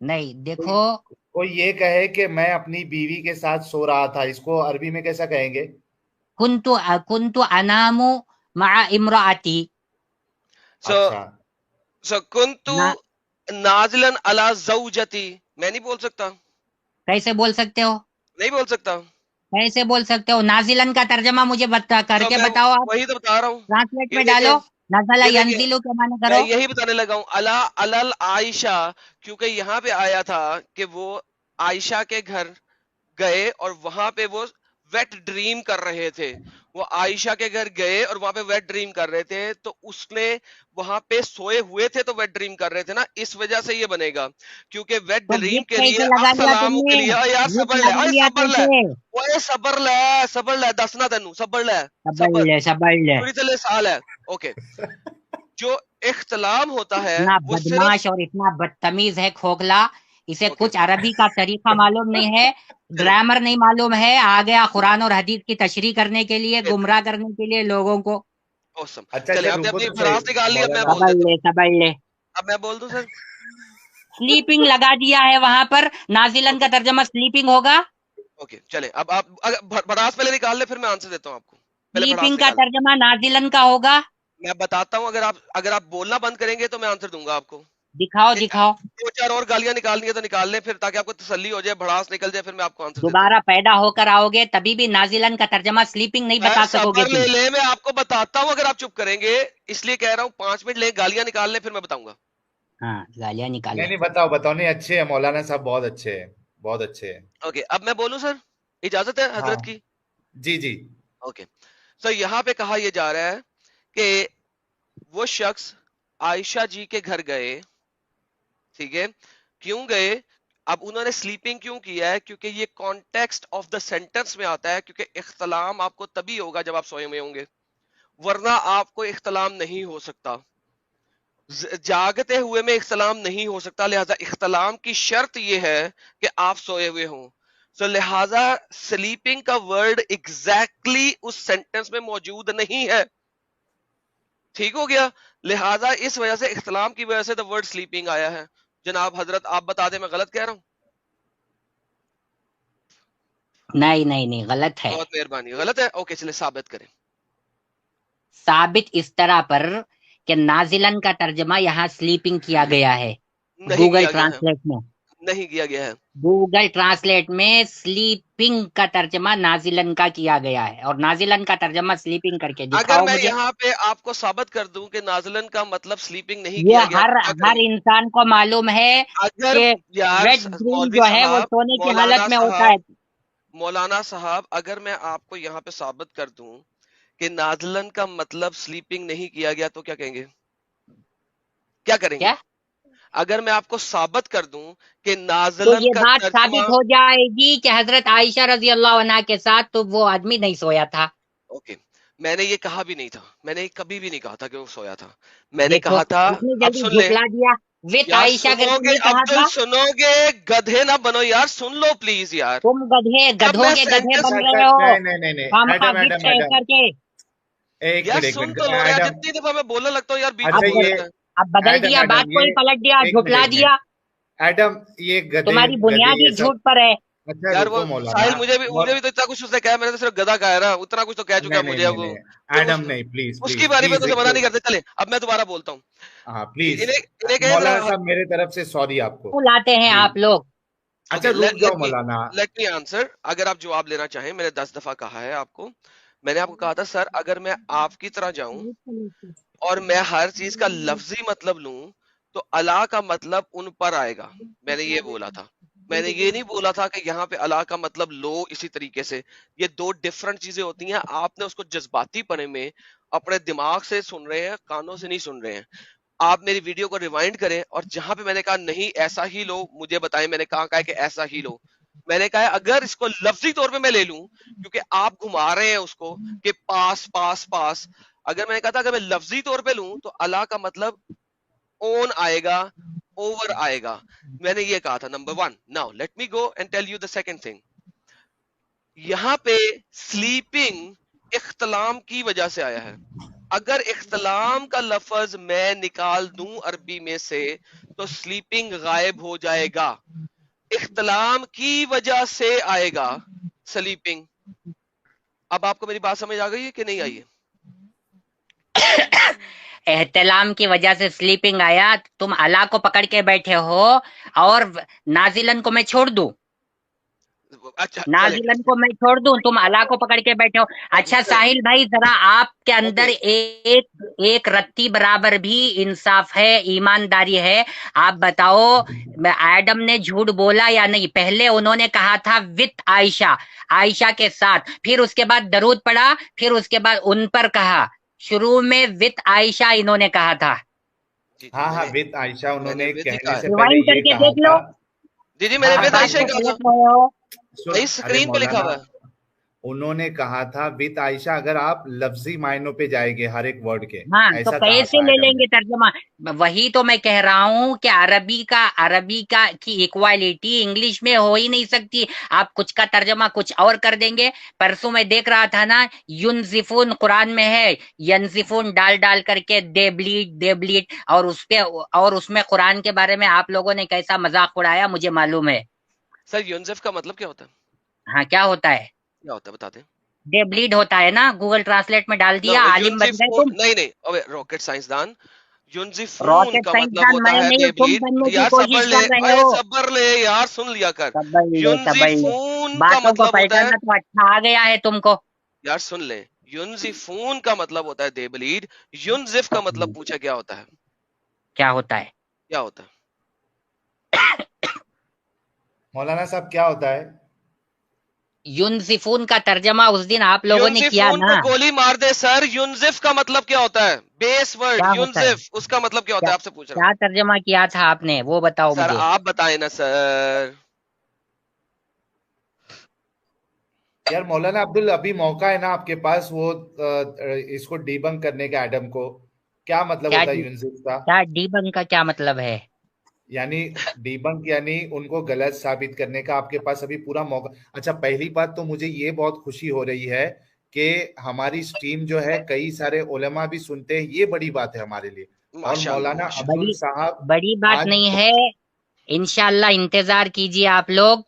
نہیں دیکھو کوئی یہ کہے کہ میں اپنی بیوی کے ساتھ سو رہا تھا، اس کو عربی میں کیسا کہیں گے؟ کنتو انامو مع امراتی. اچھا سو کنتو نازلن علی زوجتی، میں نہیں بول سکتا، کیسے بول سکتے ہو؟ نہیں بول سکتا. کیسے بول سکتے ہو؟ نازلن کا ترجمہ مجھے کر سو کے میں بتاؤ. آپ وہی تو بتا رہا ہوں. ٹرانسلیٹ یہ میں دیکھیں، ڈالو، نزل یہ دیکھیں، ینزلو کے معنی میں کرو. یہی بتانے لگا ہوں. علل عائشہ، کیونکہ یہاں پہ آیا تھا کہ وہ عائشہ کے گھر گئے اور وہاں پہ وہ ویٹ ڈریم کر رہے تھے. وہ عائشہ کے گھر گئے اور وہاں پہ ویٹ ڈریم کر رہے تھے، تو اس نے وہاں پہ سوئے ہوئے تھے تو ویٹ ڈریم کر رہے تھے نا، اس وجہ سے یہ بنے گا. کیونکہ ویٹ تو ڈریم گفٹ کے لیے کیسے لگا لیا تم السلام کے نے؟ لیے یار گفٹ صبر لے، لگا لیا صبر لے، کیسے؟ اوے صبر لے دسنا تینوں، صبر لے، صبر لے. تھوڑی تلے سال ہے. اوکے، جو اختلام ہوتا ہے اتنا وہ صرف بدماش اور اتنا بدتمیز ہے کھوکھلا، اسے اوکے کچھ عربی کا طریقہ معلوم نہیں ہے، چلے گرامر نہیں معلوم ہے، آ گیا قرآن اور حدیث کی تشریح کرنے کے لیے، بہترین، گمراہ کرنے کے لیے لوگوں کو. awesome. اچھا چلے اچھا، آپ نے رکو اپنی تو صحیح بھڑاس نکال لی، اب میں مولانا. بول دیتا ہوں. صبر لے. اب میں بول دوں سر. سلیپنگ لگا دیا ہے وہاں پر، نازلن کا اوکے ترجمہ سلیپنگ ہوگا. اوکے چلے، اب آپ بھڑاس پہلے نکال لیں پھر میں آنسر دیتا ہوں آپ کو. پہلے سلیپنگ بھڑاس کا نکال لیں، ترجمہ نازلن کا ہوگا. میں بتاتا ہوں. اگر آپ بولنا بند کریں گے تو میں آنسر دوں گا آپ کو. دکھاؤ ایک دکھاؤ. دو چار اور گالیاں نکالنی ہے تو نکال لیں پھر، تاکہ آپ کو تسلی ہو جائے، بھڑاس نکل جائے، پھر میں آپ کو آنسر دیتا ہوں. دوبارہ پیدا ہو کر آؤ گے تبھی بھی نازلن کا ترجمہ سلیپنگ نہیں بتا سکو گے صبر تم. لے لیں، میں آپ کو بتاتا ہوں. اگر آپ چپ کریں گے، اس لیے کہہ رہا ہوں 5 منٹ لیں، گالیاں نکال لیں، پھر میں بتاؤں گا. ہاں گالیاں نکال نہیں لیں. نہیں، بتاؤ بتاؤ. نہیں اچھے ہیں مولانا صاحب، بہت اچھے ہیں، بہت اچھے ہیں. اوکے اب میں بولوں سر، اجازت ہے ہاں حضرت کی؟ جی جی. اوکے سر، یہاں پہ کہا یہ جا رہا ہے کہ وہ شخص عائشہ جی کے گھر گئے، ٹھیک ہے. کیوں گئے؟ اب انہوں نے سلیپنگ کیوں کیا ہے؟ کیونکہ یہ کانٹیکسٹ آف دا سینٹینس میں آتا ہے. کیونکہ اختلام آپ کو تبھی ہوگا جب آپ سوئے ہوئے ہوں گے، ورنہ آپ کو اختلام نہیں ہو سکتا. جاگتے ہوئے میں اختلام نہیں ہو سکتا. لہذا اختلام کی شرط یہ ہے کہ آپ سوئے ہوئے ہوں. سو لہذا سلیپنگ کا ورڈ ایگزیکٹلی اس سینٹینس میں موجود نہیں ہے. ٹھیک ہو گیا؟ لہذا اس وجہ سے اختلام کی وجہ سے دا ورڈ سلیپنگ آیا ہے. جناب حضرت آپ بتا دیں میں غلط کہہ رہا ہوں؟ نہیں غلط ہے. بہت مہربانی. غلط ہے؟ اوکے چلے ثابت کریں. ثابت اس طرح پر کہ نازلن کا ترجمہ یہاں سلیپنگ کیا گیا ہے. نہیں گوگل کیا گیا ہے، ٹرانسلیٹ میں، نہیں کیا گیا ہے. گوگل ٹرانسلیٹ میں سلیپنگ کا ترجمہ نازلن کا کیا گیا ہے، اور نازلن کا ترجمہ سلیپنگ کر کے اگر دکھاؤ میں مجھے. یہاں پہ آپ کو ثابت کر دوں کہ نازلن کا مطلب سلیپنگ نہیں کیا یہ گیا تو کیا کریں ہر گے؟ انسان کو معلوم ہے اگر کہ یار ویٹ ڈریم مولوی جو ہے وہ صاحب، سونے کی مولانا حالت میں ہوتا صاحب، ہے. مولانا صاحب، اگر میں آپ کو یہاں پہ ثابت کر دوں کہ نازلن کا مطلب سلیپنگ نہیں کیا گیا تو کیا کہیں گے؟ کیا کریں گے؟ کیا؟ اگر میں آپ کو ثابت کر دوں کہ تو نازلن یہ کا بات ترجمہ، ثابت ہو جائے گی کہ حضرت عائشہ رضی اللہ عنہا کے ساتھ تو وہ آدمی نہیں سویا تھا. اوکے میں نے یہ کہا بھی نہیں تھا، میں نے کبھی بھی نہیں کہا تھا کہ وہ سویا تھا. میں نے دیکھو کہا تھا، اتنی اب جلدی سن لیں جھٹلا دیا. وت یار، عائشہ کر سنو کے گے نہیں کہا عبدل، تھا. سنو گے، گدھے نہ بنو یار، سن لو پلیز یار. تم جب گدھوں میں کے گدھے سینٹنس، بن اچھا رہے ہو نہیں خامخواہ ایڈم گفٹ ایڈم کہہ ایڈم، کر کے. ایک یار منٹ ایک سن منٹ تو لو یار، ایڈم. جتنی دفعہ میں بولنے لگتا ہوں یار بیچ اچھا میں بول اب یہ دیتا ہے. اب بدل ایڈم دیا، ایڈم بات کو ہی یہ پلٹ دیا، ایک منٹ جھٹلا ایک منٹ دیا. ایڈم، یہ گدھے تمہاری گدھے بنیاد یہ ہی سب. جھوٹ پر ہے. اچھا یار وہ رکو مولانا. ساحل، مجھے بھی تو اتنا کچھ اس نے کہا، میں نے تو صرف گدھا کہا رہا، اتنا کچھ تو کہہ چکا ہے نہیں مجھے. اب نہیں پھر ایڈم نہیں، پلیز اس کی پلیز باری پہ پلیز تو ایک منع نہیں کرتے. چلے اب میں دوبارہ بولتا ہوں. ہاں پلیز. انہیں کہیں ذرا. مولانا صاحب میرے طرف سے سوری آپ کو. کیوں لاتے ہیں جی آپ لوگ؟ اچھا رک جاؤ مولانا. Let me answer. اگر آپ جواب لینا چاہیں، میں نے 10 دفعہ کہا ہے آپ کو. میں نے آپ کو کہا تھا سر، اگر میں آپ کی طرح جاؤں اور میں ہر چیز کا لفظی مطلب لوں تو اللہ کا مطلب ان پر آئے گا. میں نے یہ بولا تھا. میں نے یہ نہیں بولا تھا کہ یہاں پہ اللہ کا مطلب لو اسی طریقے سے. یہ دو ڈفرنٹ چیزیں ہوتی ہیں. آپ نے اس کو جذباتی پنے میں اپنے دماغ سے سن رہے ہیں، کانوں سے نہیں سن رہے ہیں. آپ میری ویڈیو کو ریوائنڈ کریں، اور جہاں پہ میں نے کہا نہیں ایسا ہی لو، مجھے بتائیں میں نے کہا کہ ایسا ہی لو. میں نے کہا اگر اس کو لفظی طور پہ میں لے لوں، کیونکہ آپ گھما رہے ہیں اس کو کہ پاس پاس پاس. اگر میں نے کہا تھا اگر میں لفظی طور پہ لوں تو اللہ کا مطلب اون آئے گا، اوور آئے گا. میں نے یہ کہا تھا number 1. Now let me go and tell you the second thing. یہاں پہ سلیپنگ اختلام کی وجہ سے آیا ہے. اگر اختلام کا لفظ میں نکال دوں عربی میں سے تو سلیپنگ غائب ہو جائے گا. اختلام کی وجہ سے آئے گا سلیپنگ. اب آپ کو میری بات سمجھ آ گئی ہے کہ نہیں آئی ہے؟ احتلام کی وجہ سے سلیپنگ آیا. تم اللہ کو پکڑ کے بیٹھے ہو اور نازلن کو میں چھوڑ دوں. اچھا نازلن کو میں چھوڑ دوں, تم اللہ کو پکڑ کے بیٹھے ہو. اچھا ساحل بھائی, ذرا آپ کے اندر ایک رتی برابر بھی انصاف ہے, ایمانداری ہے. آپ بتاؤ ایڈم نے جھوٹ بولا یا نہیں؟ پہلے انہوں نے کہا تھا وتھ عائشہ کے ساتھ, پھر اس کے بعد درود پڑا, پھر اس کے بعد ان پر کہا. شروع میں وتھ عائشہ انہوں نے کہا تھا. ہاں ہاں وتھ عائشہ انہوں نے وتھ ہی کہنے کہا سے ہے. پہلے ریوائنڈ کر یہ کے کہا دیکھ لو. تھا. جی جی میں نے ہاں وتھ ارے عائشہ ہی کہا تھا. غلط رہے ہو. بھائی ارے اسکرین پہ لکھا مولانا, ہوا ہے. انہوں نے کہا تھا وتھ عائشہ اگر آپ لفظی معنوں پہ جائیں گے ہر ایک ورڈ کے, ہاں تو ایسا کہا کیسے تھا لے ایڈم لیں نے. گے ترجمہ؟ وہی تو میں کہہ رہا ہوں کہ عربی کا کی ایکوالٹی انگلش میں ہو ہی نہیں سکتی. آپ کچھ کا ترجمہ کچھ اور کر دیں گے. پرسوں میں دیکھ رہا تھا نا, ینزفون قرآن میں ہے, ینزفون ڈال کر کے دے بلیڈ اور اس میں قرآن کے بارے میں آپ لوگوں نے کیسا مذاق اڑایا مجھے معلوم ہے. سر یونزف کا مطلب کیا ہوتا ہے؟ ہاں کیا ہوتا ہے؟ کیا ہوتا ہے بتا دیں. دے بلیڈ ہوتا ہے نا, گوگل ٹرانسلیٹ میں ڈال دیا, عالم بن گئے تم. نہیں ابے راکٹ سائنسدان. یونزفون راکٹ کا مطلب سائنسدان ہوتا میں ہے نہیں, دے تم بلیڈ. بننے کی یار صبر کوشش لے, کر رہے اے ہو. صبر لے یار, سن لیا کر. صبر لے. یونزفون کا باتوں کو مطلب ہوتا ہے, پلٹانا تو اچھا آ گیا ہے تم کو. یار سن لے, یونزفون کا مطلب ہوتا ہے دے بلیڈ. یونزف کا مطلب پوچھا کیا ہوتا ہے؟ کیا ہوتا ہے؟ کیا ہوتا ہے مولانا صاحب کیا ہوتا ہے؟ یونزفون کا ترجمہ اس دن آپ لوگوں نے کیا یونزفون نا. کو گولی مار دے سر. یونزف کا مطلب کیا ہوتا ہے؟ بیس ورڈ کیا ہوتا ہے؟ یونزف, اس کا مطلب کیا ہوتا ہے آپ سے پوچھ رہا کیا ہوں. ترجمہ کیا تھا آپ نے وہ بتاؤ سر مجھے. آپ بتائیں نا سر. یار مولانا عبدل, ابھی موقع ہے نا آپ کے پاس وہ اس کو ڈیبنک کرنے کا ایڈم کو. کیا مطلب ہوتا ہے یونزف کا؟ کیا ڈیبنک کا کیا مطلب ہے؟ یعنی ڈیبنک یعنی ان کو غلط ثابت کرنے کا آپ کے پاس ابھی پورا موقع. اچھا پہلی بات تو مجھے یہ بہت خوشی ہو رہی ہے کہ ہماری سٹریم جو ہے کئی سارے علماء بھی سنتے ہیں, یہ بڑی بات ہے ہمارے لیے. اور مولانا عبدل صاحب بڑی بات آج نہیں ہے. انشاءاللہ انتظار کیجئے آپ لوگ.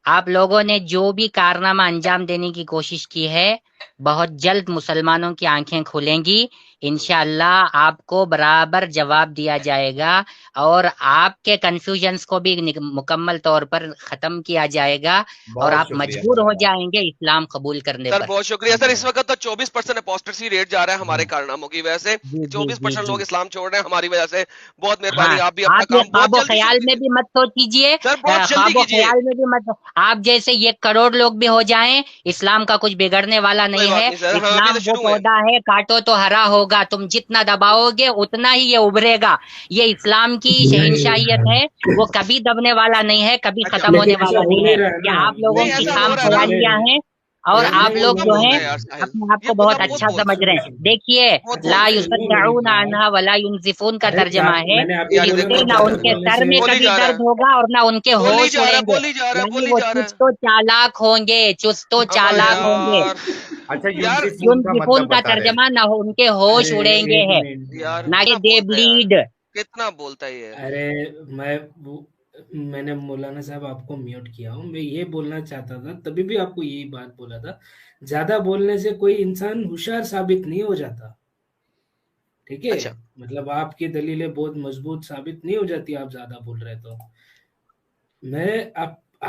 آپ لوگوں نے جو بھی کارنامہ انجام دینے کی کوشش کی ہے, بہت جلد مسلمانوں کی آنکھیں کھلیں گی. انشاءاللہ آپ کو برابر جواب دیا جائے گا اور آپ کے کنفیوژنز کو بھی مکمل طور پر ختم کیا جائے گا اور بہت آپ شکریہ مجبور ہو مولانا. جائیں گے اسلام قبول کرنے سر پر. بہت شکریہ سر. اس وقت تو 24% اپوسٹسی ریٹ جا رہا ہے ہمارے کارناموں کی وجہ سے. جی 24% لوگ اسلام چھوڑ رہے ہیں ہماری وجہ سے. بہت ہاں, مہربانی, آپ بھی اپنا آپ یہ کام خواب بہت و جلدی خیال شروع میں کیجیے بھی مت سوچیے. سر, بہت جلدی خواب و کیجیے. خیال میں بھی مت. آپ جیسے یہ کروڑ لوگ بھی ہو جائیں, اسلام کا کچھ بگڑنے والا کوئی نہیں بات ہے. نہیں سر, ہم ابھی اسلام تو وہ شروع ہوئے. پودا ہے, کاٹو تو ہرا ہوگا. تم جتنا دباؤ گے اتنا ہی یہ ابھرے گا. یہ اسلام کی شہنشاہیت ہے, وہ کبھی دبنے والا نہیں ہے, کبھی اچھا ختم ہونے لیکن ایسا والا ہو نہیں ہے. نہیں رہا ہے یہ نا. آپ لوگوں نہیں کی ایسا خام ہو رہا ہے نا. خیالیاں ہیں اور یہ آپ بہت لوگ کم جو بولتا ہیں ہے یار ساحل, اپنے آپ یہ کو بندہ بہت بہت اچھا بولتا سمجھ رہے ہیں. دیکھیے, بہت لا بولتا ہے. یصدعون عنہا ولا ینزفون کا ارے ترجمہ ہے میں نے آپ کہ کو یار اس بولا سے دیکھو نا نہ ان بولتا کے ہے, ترجمے سر سے. میں بولی کبھی جا رہا درد ہے, ہوگا اور نہ ان کے بولی ہوش جا رہا اڑیں ہے, گے. بولی جا رہا ہے, یعنی بولی وہ جا رہا ہے. چست و چالاک ہوں گے, چست و اما چالاک ہوں گے. یار, اچھا یار یونزفون کا یونزفون مطلب کا بتا رہے ہیں. ترجمہ نہ ان کے ہوش ارے اڑیں گے ایک ہے, منٹ یار نہ کہ کتنا دے بولتا ہے یار, بلیڈ. کتنا بولتا ہے یہ. ارے میں نے مولانا صاحب آپ کو میوٹ کیا ہوں. میں یہ بولنا چاہتا تھا, تبھی بھی آپ کو یہی بات بولا تھا, زیادہ بولنے سے کوئی انسان ہوشیار ثابت نہیں ہو جاتا. ٹھیک ہے, اچھا مطلب آپ کی دلیلیں بہت مضبوط ثابت نہیں ہو جاتی آپ زیادہ بول رہے تو. میں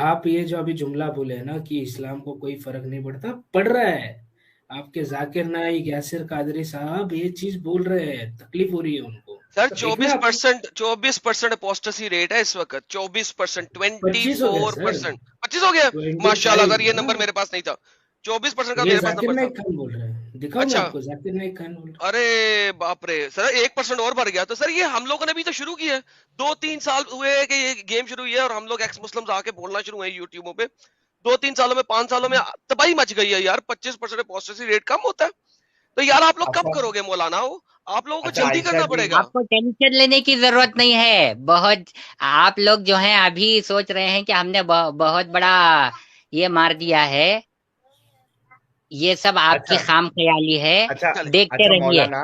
آپ یہ جو ابھی جملہ بولے ہیں نا کہ اسلام کو کوئی فرق نہیں پڑتا, پڑ رہا ہے. آپ کے ذاکر نائک یاسر قادری صاحب یہ چیز بول رہے ہیں, تکلیف ہو رہی ہے ان کو. سر, دیکھنا آپ 24% اپوسٹسی ریٹ ہے اس وقت. 24%, 25 ہو گیا سر, 24%, 25 ہو گیا. ماشاء اللہ سر, 25 یہ ہاں. نمبر میرے پاس نہیں تھا. 24% کا یہ میرے پاس ذاکر نمبر تھا. نائک خان بول رہے ہیں, دکھاؤ میں اچھا, آپ کو, ذاکر نائک خان بول رہے ارے باپ رے سر, 1% اور بڑھ گیا. تو سر یہ ہم لوگوں نے بھی تو شروع کیا ہے, 2-3 سال ہوئے کہ یہ گیم شروع ہوئی ہے اور ہم لوگ ایکس مسلمز آ کے بولنا شروع ہوئے یوٹیوبوں پہ. 2-3 سالوں میں, 5 سالوں میں تباہی مچ گئی ہے یار. 25% اپوسٹسی ریٹ کم ہوتا ہے تو یار آپ لوگ کب اچھا کرو گے مولانا؟ ہو آپ لوگوں کو اچھا جلدی عائشہ کرنا جی, پڑے گا. آپ کو ٹینشن لینے کی ضرورت نہیں ہے. بہت آپ لوگ جو ہیں ابھی سوچ رہے ہیں کہ ہم نے بہت بڑا یہ مار دیا ہے. یہ سب آپ کی اچھا خام خیالی ہے, اچھا چلے دیکھتے اچھا رہیے. مولانا,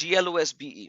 GLOSBE,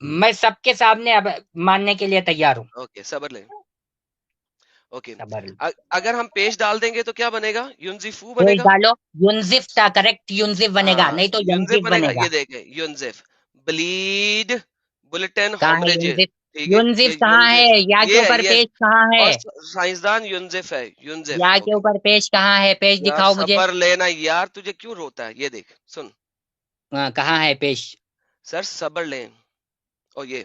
میں سب کے سامنے اب ماننے کے لیے تیار ہوں. اوکے صبر لیں. اوکے صبر. اگر ہم پیش ڈال دیں گے تو کیا بنے گا؟ ینزفو پیش بنے گا. ڈالو ینزف تھا کریکٹ ینزف بنے گا, ہاں نہیں تو ینزف ینزف بنے گا. بنے گا. یہ دیکھیں ینزف. بلیڈ بلٹن کہاں ہے ہومریج. ینزف؟ ٹھیک ہے ینزف یہ کہاں ہے؟ ینزف یا کے یہ ہے اوپر یہ. پیش کہاں ہے؟ اور سائنسدان ینزف ہے ینزف. یا کے اوکے اوپر پیش کہاں ہے؟ پیش یار دکھاؤ مجھے. صبر لینا یار, تجھے کیوں روتا ہے؟ یہ دیکھ سن کہاں ہے پیش؟ سر صبر لیں. اور یہ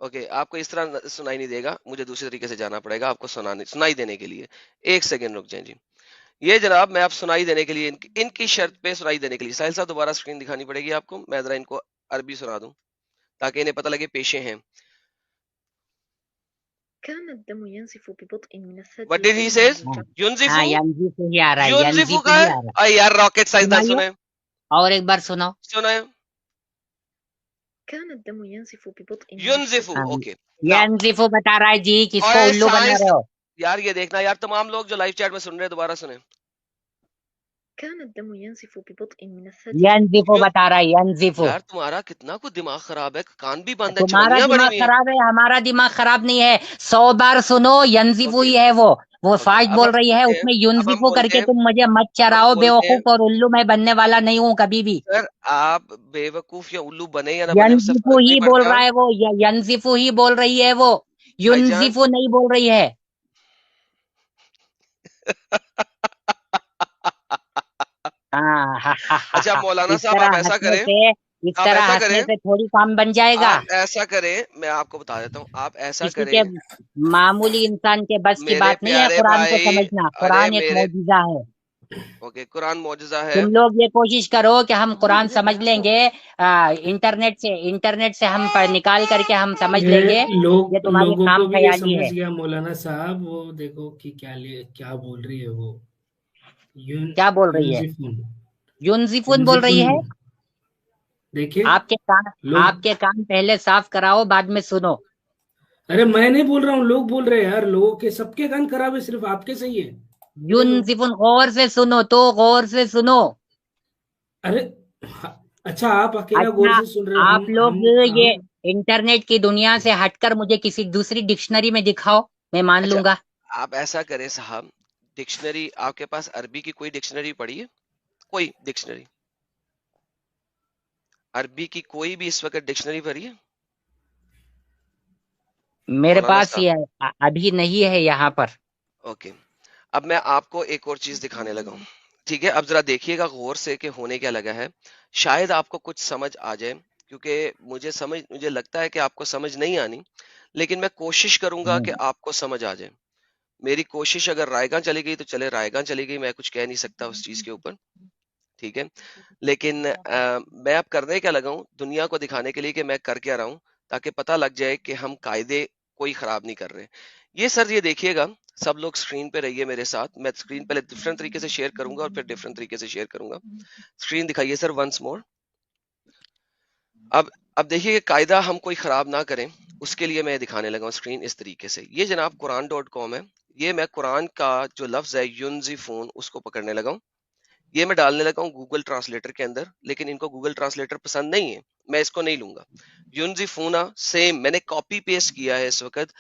اوکے آپ کو اس طرح سنائی نہیں دے گا, مجھے دوسرے طریقے سے جانا پڑے گا آپ کو سنائی دینے کے لیے. ایک سیکنڈ رک جائیں جی. یہ جناب میں آپ سنائی دینے کے لیے ان کی شرط پہ سنائی دینے کے لیے ساحل صاحب دوبارہ اسکرین دکھانی پڑے گی آپ کو. میں ذرا ان کو عربی سنا دوں تاکہ انہیں پتہ لگے پیشے ہیں. كان الدم ينزف ببطء من الثدي What did he الأيمن says? للجفن. ینزفو. ہاں ینزف ہی آ رہا ہے, ینزفو ینزف کا ہی ہے. آ رہا اے یار راکٹ ہے. سائنسدان سنائیے سنیں اور ایک بار سناؤ. سنیں. كان الدم ينزف ببطء من ینزفو. الثدي. اوکے ناؤ ینزف بتا رہا ہے جی, کس کو اور الو بنا سائنس رہے ہو؟ یار یہ دیکھنا یار تمام لوگ جو لائیو چیٹ میں سن رہے ہیں دوبارہ سنیں. كان الدم ينزف ببطء من الثدي. ینزف بتا رہا ہے ینزف. یار تمہارا کتنا کچھ دماغ خراب ہے, کان بھی بند ہے, تمہارا چمنیاں بنی دماغ ہوئی ہیں. خراب ہے, ہمارا دماغ خراب نہیں ہے. 100 بار سنو ینزف اوکے ہی ہے وہ اوکے فائد اب بول ہم رہی ہے, بولتے اس ہیں میں اب ہم ینزفو کر بولتے کے ہیں تم مجھے مت ہم چراؤ. بولتے ہیں بیوقوف اور الو میں بننے والا نہیں ہوں کبھی بھی. سر آپ بے وقوف یا الو بنے یا نہ بنے اس سے ینزفو فرق ہی نہیں بول پڑتا رہا ہے وہ, ینزفو ہی بول رہی ہے وہ, بھائی جان. ینزفو نہیں بول رہی ہے. اچھا مولانا اس صاحب طرح آپ ایسا ہنسنے کریں سے اس آپ طرح ایسا ہنسنے کریں سے تھوڑی کام بن جائے گا. آپ ایسا کریں میں آپ کو بتا دیتا ہوں آپ ایسا کسی کریں کے معمولی انسان کے بس کی میرے بات نہیں ہے پیارے قرآن کو بھائی. سمجھنا. ارے قرآن ایک میرے معجزہ ہے. اوکے قرآن معجزہ ہے. تم لوگ یہ کوشش کرو کہ ہم قرآن سمجھ لیں گے انٹرنیٹ سے ہم نکال کر کے ہم سمجھ لیں گے. یہ تمہاری لوگوں خام کو بھی یہ خیالی ہے. سمجھ گیا مولانا صاحب, وہ دیکھو کہ کیا بول رہی ہے وہ. کیا بول رہی ہے؟ ینزفون ینزفون بول رہی ہے. دیکھیے آپ لوگ. کے کان پہلے صاف کراؤ, بعد میں سنو. ارے میں نہیں بول رہا ہوں, لوگ بول رہے ہیں یار. لوگوں کے سب کے کان خراب ہے, صرف آپ کے صحیح ہے. یہ لوگ ینزفون غور سے سنو تو غور سے سنو. ارے اچھا آپ اکیلا غور اچھا سے سن رہے ہو, آپ لوگ ہم یہ انٹرنیٹ کی دنیا سے ہٹ کر مجھے کسی دوسری ڈکشنری میں دکھاؤ, میں مان اچھا لوں گا. آپ ایسا کریں صاحب ڈکشنری آپ کے پاس عربی کی کوئی ڈکشنری پڑھی ہے؟ کوئی ڈکشنری عربی کی کوئی بھی اس وقت ڈکشنری پڑھی ہے میرے مولانا پاس صاحب؟ یہ ابھی نہیں ہے یہاں پر. اوکے اب میں آپ کو ایک اور چیز دکھانے لگا ہوں, ٹھیک ہے؟ اب ذرا دیکھیے گا غور سے کہ ہونے کیا لگا ہے. شاید آپ کو کچھ سمجھ آ جائے, کیونکہ مجھے لگتا ہے کہ آپ کو سمجھ نہیں آنی, لیکن میں کوشش کروں گا کہ آپ کو سمجھ آ جائے. میری کوشش اگر رائے گاں چلی گئی تو چلے, رائے گاں چلی گئی, میں کچھ کہہ نہیں سکتا اس چیز کے اوپر, ٹھیک ہے؟ لیکن میں اب کرنے کیا لگا ہوں دنیا کو دکھانے کے لیے کہ میں کر کیا رہا ہوں, تاکہ پتہ لگ جائے کہ ہم قاعدے کوئی خراب نہیں کر رہے. یہ سر یہ دیکھیے گا, سب لوگ اسکرین پہ رہیے میرے ساتھ. میں اسکرین پہلے ڈفرنٹ طریقے سے شیئر کروں گا اور پھر ڈفرنٹ طریقے سے شیئر کروں گا. اسکرین دکھائیے سر ونس مور. اب دیکھیے کہ قاعدہ ہم کوئی خراب نہ کریں, اس کے لیے میں دکھانے لگا ہوں اسکرین اس طریقے سے. یہ جناب قرآن.com ہے, یہ میں قرآن کا جو لفظ ہے ینزفون اس کو پکڑنے لگا ہوں. یہ میں ڈالنے لگا ہوں گوگل ٹرانسلیٹر کے اندر, لیکن ان کو گوگل ٹرانسلیٹر پسند نہیں ہے, میں اس کو نہیں لوں گا. ینزفونا سیم میں نے کاپی پیسٹ کیا ہے اس وقت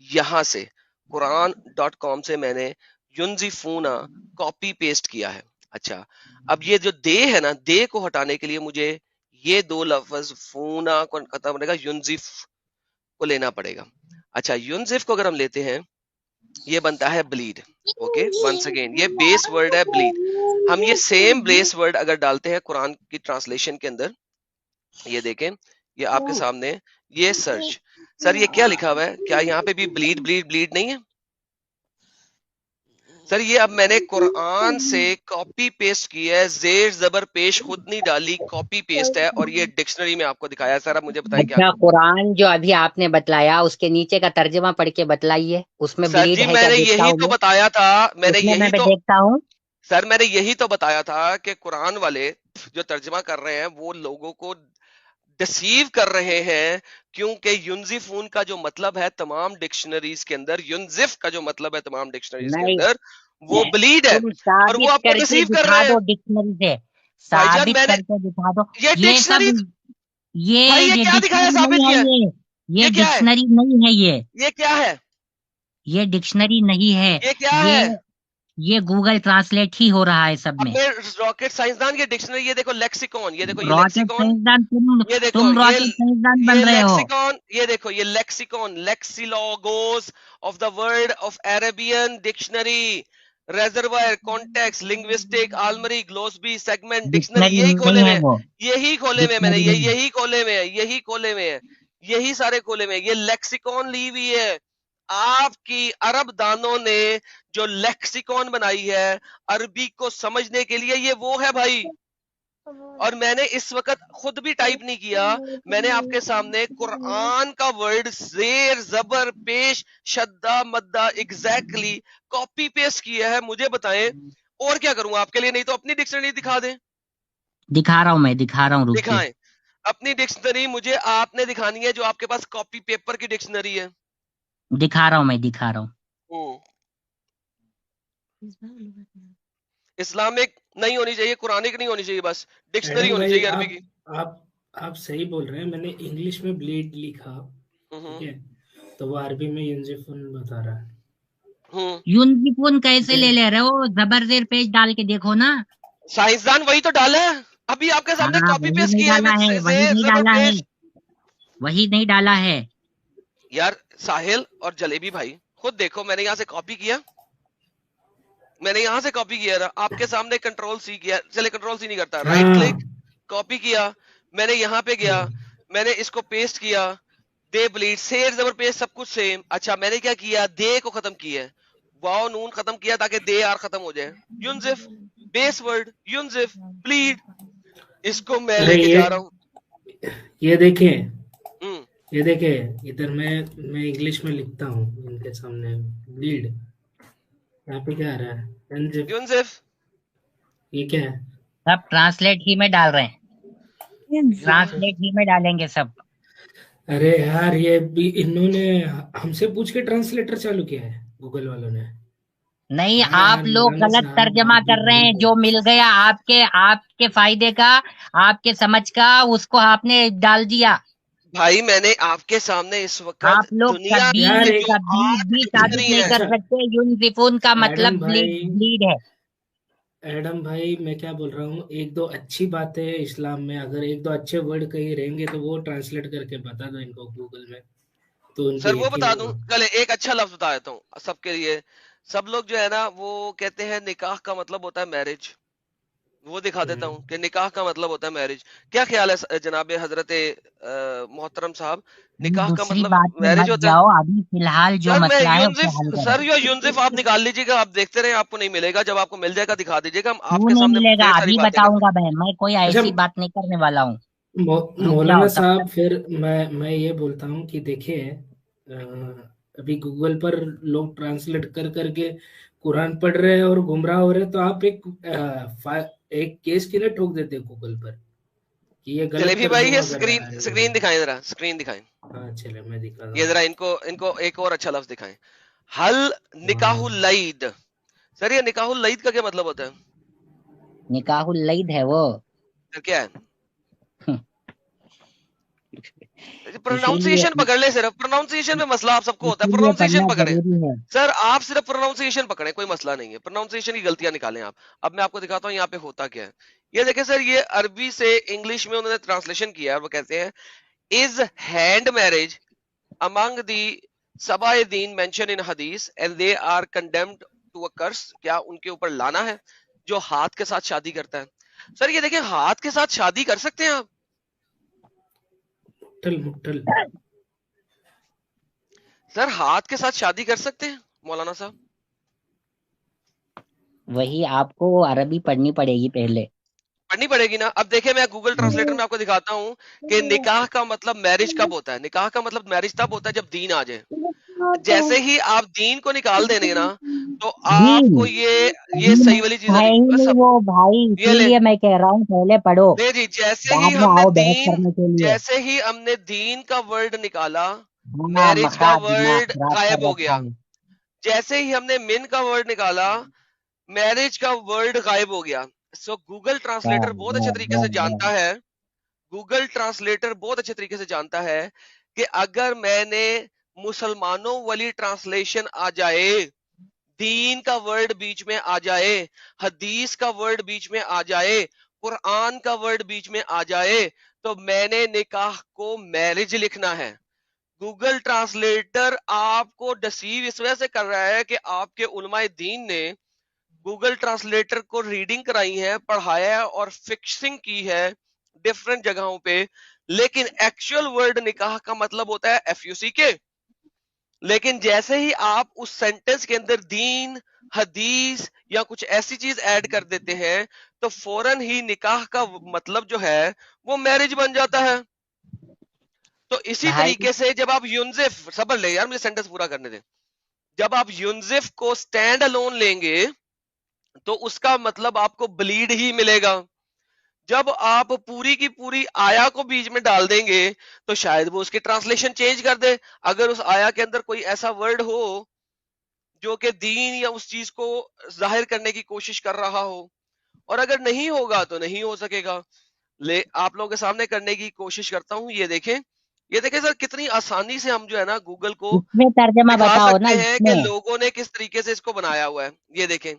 یہاں سے قرآن.com سے میں نے ینزفونا کاپی پیسٹ کیا ہے. اچھا اب یہ جو دے ہے نا, دے کو ہٹانے کے لیے مجھے یہ دو لفظ فونا کو ختم پڑے گا, ینزف کو لینا پڑے گا. اچھا ینزف کو اگر ہم لیتے ہیں یہ بنتا ہے بلیڈ. اوکے ونس اگین یہ بیس ورڈ ہے بلیڈ. ہم یہ سیم بیس ورڈ اگر ڈالتے ہیں قرآن کی ٹرانسلیشن کے اندر, یہ دیکھیں یہ آپ کے سامنے یہ سرچ. سر یہ کیا لکھا ہوا ہے, کیا یہاں پہ بھی بلیڈ بلیڈ بلیڈ نہیں ہے؟ سر یہ اب میں نے قرآن سے کاپی پیسٹ کیا ہے, زیر زبر پیش خود نہیں ڈالی, کاپی پیسٹ ہے, اور یہ ڈکشنری میں آپ کو دکھایا. سر اب مجھے بتائیں کیا اچھا کروں؟ قرآن جو ابھی آپ نے بتلایا اس کے نیچے کا ترجمہ پڑھ کے بتلائیے, اس میں سر بلیڈ جی ہے میں کیا نے دیکھتا یہی ہوں تو میں, بتایا تھا, میں نے اس میں یہی تو دیکھتا ہوں. سر میں نے یہی تو بتایا تھا کہ قرآن والے جو ترجمہ کر رہے ہیں وہ لوگوں کو ڈسیو کر رہے ہیں, کیونکہ ینزفون کا جو مطلب ہے تمام ڈکشنریز کے اندر, ینزف کا جو مطلب ہے تمام ڈکشنریز کے نہیں, اندر وہ بلیڈ ہے, تم اور وہ ثابت آپ کو کر کے ڈسیو کر دکھا رہے ہیں. دو ڈکشنری سے, بھائی جان ثابت میں نے کر کے دکھا دو. یہ یہ سب ڈکشنری بھائی یہ کیا دکھایا ڈکشنری ثابت نہیں کیا ہے. یہ یہ کیا ہے ڈکشنری نہیں ہے. یہ کیا ہے یہ ڈکشنری نہیں ہے. یہ کیا ہے یہ گوگل ٹرانسلیٹ ہی ہو رہا ہے سب اب میں. میں راکٹ سائنسدان یہ ڈکشنری یہ دیکھو لیکسیکون یہ دیکھو یہ راکٹ لیکسیکون سائنسدان یہ دیکھو تم راکٹ سائنسدان بن یہ رہے ہو. لیکسیکون یہ دیکھو یہ lexicon lexilogus of the word of Arabian dictionary reservoir contexts linguistic آلمری گلوسبی سیگمنٹ ڈکشنری ڈکشنری یہی کھولے نہیں ہوئے ہے ہیں وہ. یہی کھولے ہوئے ہیں میں نے ڈکشنری نہیں. یہی کھولے ہوئے ہیں یہی کھولے ہوئے ہیں یہی سارے کھولے ہوئے ہیں یہ لیکسیکون لی ہوئی ہے آپ کی عرب دانوں نے جو لیکسیکون بنائی ہے عربی کو سمجھنے کے لیے یہ وہ ہے بھائی اور میں نے اس وقت خود بھی ٹائپ نہیں کیا میں نے آپ کے سامنے قرآن کا ورڈ زیر زبر پیش شدہ مدہ ایگزیکٹلی کاپی پیسٹ کیا ہے مجھے بتائیں اور کیا کروں آپ کے لیے نہیں تو اپنی ڈکشنری دکھا دیں دکھا رہا ہوں میں دکھا رہا ہوں رک کے. دکھائیں اپنی ڈکشنری مجھے آپ نے دکھانی ہے جو آپ کے پاس کاپی پیپر کی ڈکشنری ہے دکھا رہا ہوں میں دکھا رہا ہوں. اسلامک نہیں ہونی چاہیے قرآنک نہیں ہونی چاہیے بس ڈکشنری ایڈم ہونی بھائی چاہیے عربی کی آپ صحیح بول رہے ہیں. میں نے انگلش میں بلیڈ لکھا ٹھیک ہے تو وہ عربی میں ینزفون بتا رہا ہے. یونزفون کیسے لے لے رہے ہو؟ زبر زیر پیج ڈال کے دیکھو نا. سائنسدان وہی تو ڈالا ہے ابھی آپ کے سامنے ہاں کاپی وہی پیسٹ نہیں کیا ہے ڈالا ہے. وہی زیر نہیں زبر ڈالا ہے. پیش وہی نہیں ڈالا ہے. یار ساحل اور جلیبی بھائی خود دیکھو میں نے یہاں سے کاپی کیا میں نے یہاں سے کاپی کیا تھا آپ کے سامنے کنٹرول سی کیا چلے کنٹرول سی نہیں کرتا رائٹ کلک کاپی کیا میں نے یہاں پہ گیا میں نے اس کو پیسٹ کیا دے بلیڈ سیر زبر پیسٹ سب کچھ سیم اچھا میں نے کیا کیا دے کو ختم کیا واو نون ختم کیا تاکہ دے آر ختم ہو جائے یونزف بیس ورڈ یونزف بلیڈ اس کو میں لے کے جا رہا ہوں یہ دیکھیں ادھر میں انگلش میں لکھتا ہوں ان کے سامنے بلیڈ یہاں پہ کیا آ رہا ہے یونزف یہ کیا ہے سب ٹرانسلیٹ ہی میں ڈال رہے ہیں. ٹرانسلیٹ ہی میں ڈالیں گے سب. ارے یار یہ بھی انہوں نے ہم سے پوچھ کے ٹرانسلیٹر چالو کیا ہے گوگل والوں نے. نہیں ہاں آپ یار لوگ مولانا غلط صاحب ترجمہ آپ بھی کر رہے ہیں. بھول جو گئے. مل گیا آپ کے فائدے کا آپ کے سمجھ کا اس کو آپ نے ڈال دیا. بھائی میں نے آپ کے سامنے اس وقت آپ لوگ دنیا کبھی یار کی ایک جو آٹھ بھی ثابت ڈکشنری نہیں ہے کر اچھا سکتے یونزفون کا مطلب ایڈم بھائی بلیڈ ہے. ایڈم بھائی میں کیا بول رہا ہوں ایک دو اچھی باتیں اسلام میں اگر ایک دو اچھے ورڈ کہیں رہیں گے تو وہ ٹرانسلیٹ کر کے بتا دو ان کو گوگل میں تو ان کو سر وہ یقین بتا دوں ہوگا. کل ایک اچھا لفظ بتا دیتا ہوں سب کے لیے سب لوگ جو ہے نا وہ کہتے ہیں نکاح کا مطلب ہوتا ہے میرج وہ دکھا دیتا ہوں کہ نکاح کا مطلب ہوتا ہے میرج کیا خیال ہے جناب حضرت محترم صاحب نکاح کا دوسری مطلب بات میں میرج مت ہوتا جاؤ. ہے ابھی فی الحال جو سر میں مسئلہ ہے اسے یونزف حل کرو. سر یہ یونزف آپ نکال لیجیے گا آپ دیکھتے رہیں آپ کو نہیں ملے گا جب آپ کو مل جائے گا دکھا دیجیے گا ہم آپ کیوں کے نہیں سامنے ملے گا؟ ڈھیر ساری ابھی باتیں بتاؤں کرتے گا بہن. میں کوئی اچھا ایسی بات نہیں کرنے والا ہوں. رک مولانا جاؤ تب صاحب تک. پھر میں یہ بولتا ہوں کہ دیکھیں ابھی گوگل پر لوگ ٹرانسلیٹ کر کے قرآن پڑھ رہے ہیں اور گمراہ ہو رہے ہیں تو آپ ایک کیس کے لیے ٹھوک دیتے گوگل پر کہ یہ غلط جلیبی بھائی یہ ترجمہ کر رہا ہے عربی سکرین میں. دکھائیں ذرا سکرین دکھائیں ہاں چلے میں دکھاتا یہ ہوں. ذرا ان کو ایک اور اچھا لفظ دکھائیں حل نکاح العید سر یہ نکاح العید کا کیا مطلب ہوتا ہے نکاح العید ہے وہ. سر کیا ہے اسی لیے پروناؤنسیشن پکڑ لیں صرف پروناؤنسیشن میں مسئلہ آپ سب کو ہوتا ہے اسی لیے پروناؤنسیشن پڑھنا پکڑیں ضروری ہے. سر آپ صرف پروناؤنسیشن پکڑیں کوئی مسئلہ نہیں ہے پروناؤنسیشن کی غلطیاں نکالیں آپ اب میں آپ کو دکھاتا ہوں یہاں پہ ہوتا کیا ہے یہ دیکھیں سر یہ عربی سے انگلش میں انہوں نے ٹرانسلیشن کیا ہے وہ کہتے ہیں از ہینڈ میرج among the سبع دین mentioned in حدیث and they are condemned to a curse کیا ان کے اوپر لانا ہے جو ہاتھ کے ساتھ شادی کرتا ہے سر یہ دیکھیں ہاتھ کے ساتھ شادی کر سکتے ہیں آپ مٹل سر ہاتھ کے ساتھ شادی کر سکتے ہیں مولانا صاحب وہی آپ کو عربی پڑھنی پڑے گی پہلے. پڑھنی پڑے گی نا اب دیکھیں میں گوگل ٹرانسلیٹر میں آپ کو دکھاتا ہوں کہ نکاح کا مطلب میرج کب ہوتا ہے نکاح کا مطلب میرج تب ہوتا ہے جب دین آ جائے جیسے ہی آپ دین کو نکال دیں گے نا تو آپ دین کو یہ صحیح والی چیزیں ہے ہی نہیں نہیں سب وہ بھائی. یہ اسی لیں لیے میں کہہ رہا ہوں پہلے پڑھو نہیں جی بعد میں آؤ بحث کرنے کے لیے. جیسے ہی ہم نے دین کا ورڈ نکالا ہاں میرج کا مخا دماغ ورڈ خراب غائب کر ہو رکھا گیا ہے. جیسے ہی ہم نے من کا ورڈ نکالا میرج کا ورڈ غائب ہو گیا سو گوگل ٹرانسلیٹر بہت اچھے طریقے سے جانتا ہے، گوگل ٹرانسلیٹر بہت اچھے طریقے سے جانتا ہے کہ اگر میں نے مسلمانوں والی ٹرانسلیشن آ جائے، دین کا ورڈ بیچ میں آ جائے، حدیث کا ورڈ بیچ میں آ جائے، قرآن کا ورڈ بیچ میں آ جائے، تو میں نے نکاح کو میرج لکھنا ہے۔ گوگل ٹرانسلیٹر آپ کو ڈسیو اس وجہ سے کر رہا ہے کہ آپ کے علماء دین نے گوگل ٹرانسلیٹر کو ریڈنگ کرائی ہے، پڑھایا ہے اور فکسنگ کی ہے ڈفرنٹ جگہوں پہ، لیکن ایکچوئل ورڈ نکاح کا مطلب ہوتا ہے FUCK۔ لیکن جیسے ہی آپ اس سینٹنس کے اندر دین، حدیث یا کچھ ایسی چیز ایڈ کر دیتے ہیں تو فوراً ہی نکاح کا مطلب جو ہے وہ میرج بن جاتا ہے۔ تو اسی بھائی طریقے سے جب آپ یونزف، صبر لے یار مجھے سینٹنس پورا کرنے دیں، جب آپ یونزف کو سٹینڈ الون لیں گے تو اس کا مطلب آپ کو بلیڈ ہی ملے گا۔ جب آپ پوری کی پوری آیا کو بیچ میں ڈال دیں گے تو شاید وہ اس کی ٹرانسلیشن چینج کر دے، اگر اس آیا کے اندر کوئی ایسا ورڈ ہو جو کہ دین یا اس چیز کو ظاہر کرنے کی کوشش کر رہا ہو، اور اگر نہیں ہوگا تو نہیں ہو سکے گا۔ آپ لوگوں کے سامنے کرنے کی کوشش کرتا ہوں، یہ دیکھیں سر کتنی آسانی سے ہم جو ہے نا گوگل کو اس میں ترجمہ دکھا بتاؤ نا، سکتے اس ہیں کہ میں لوگوں نے کس طریقے سے اس کو بنایا ہوا ہے۔ یہ دیکھیں،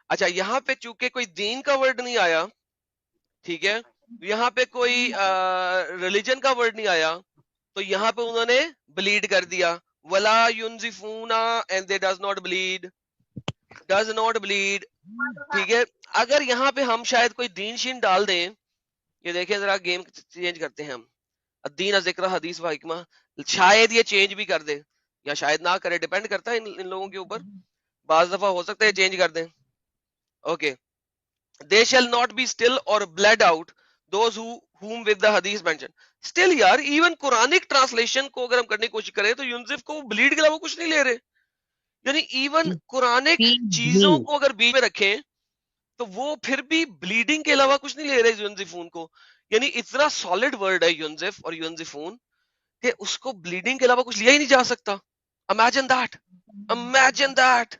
اچھا یہاں پہ چونکہ کوئی دین کا ورڈ نہیں آیا، ٹھیک ہے، یہاں پہ کوئی ریلیجن کا ورڈ نہیں آیا، تو یہاں پہ انہوں نے بلیڈ کر دیا، ولا ينزفونا and they does not bleed، ٹھیک ہے۔ اگر یہاں پہ ہم شاید کوئی دین شین ڈال دیں، یہ دیکھیں ذرا گیم چینج کرتے ہیں ہم، الدین ذکر حدیث و حکمہ، شاید یہ چینج بھی کر دے یا شاید نہ کرے، ڈیپینڈ کرتا ہے ان لوگوں کے اوپر، بعض دفعہ ہو سکتا ہے چینج کر دیں۔ Okay, they shall not be still or bled out those whom with the hadith mentioned۔ still یار ایون قرآنک ٹرانسلیشن کو اگر ہم کرنے کی کوشش کریں تو یونزف کو بلیڈ کے علاوہ کچھ نہیں لے رہے، یعنی ایون قرآنک چیزوں کو اگر بیچ میں رکھیں تو وہ پھر بھی بلیڈنگ کے علاوہ کچھ نہیں لے رہے یونزفون کو، یعنی اتنا سالڈ ورڈ ہے یونزف اور یونزفون کہ اس کو بلیڈنگ کے علاوہ کچھ لیا ہی نہیں جا سکتا۔ امیجن دیٹ،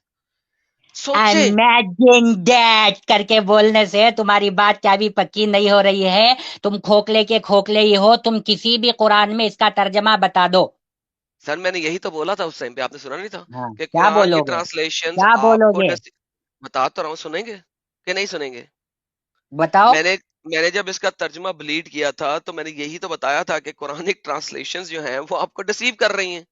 سوچے۔ امیجن دیٹ کر کے بولنے سے تمہاری بات کیا بھی پکی نہیں ہو رہی ہے، تم کھوکھلے کے کھوکھلے ہی ہو، تم کسی بھی قرآن میں اس کا ترجمہ بتا دو۔ سر میں نے یہی تو بولا تھا اس ٹائم پہ، آپ نے سنا نہیں تھا ہاں، کہ کیا قرآن بولو کی گے، ٹرانسلیشن کیا آپ بولو کو گے، بتا تو رہا ہوں، سنیں گے کہ نہیں سنیں گے؟ بتاؤ۔ میں نے جب اس کا ترجمہ بلیڈ کیا تھا تو میں نے یہی تو بتایا تھا کہ قرآنک ٹرانسلیشن جو ہیں وہ آپ کو ڈسیو کر رہی ہیں،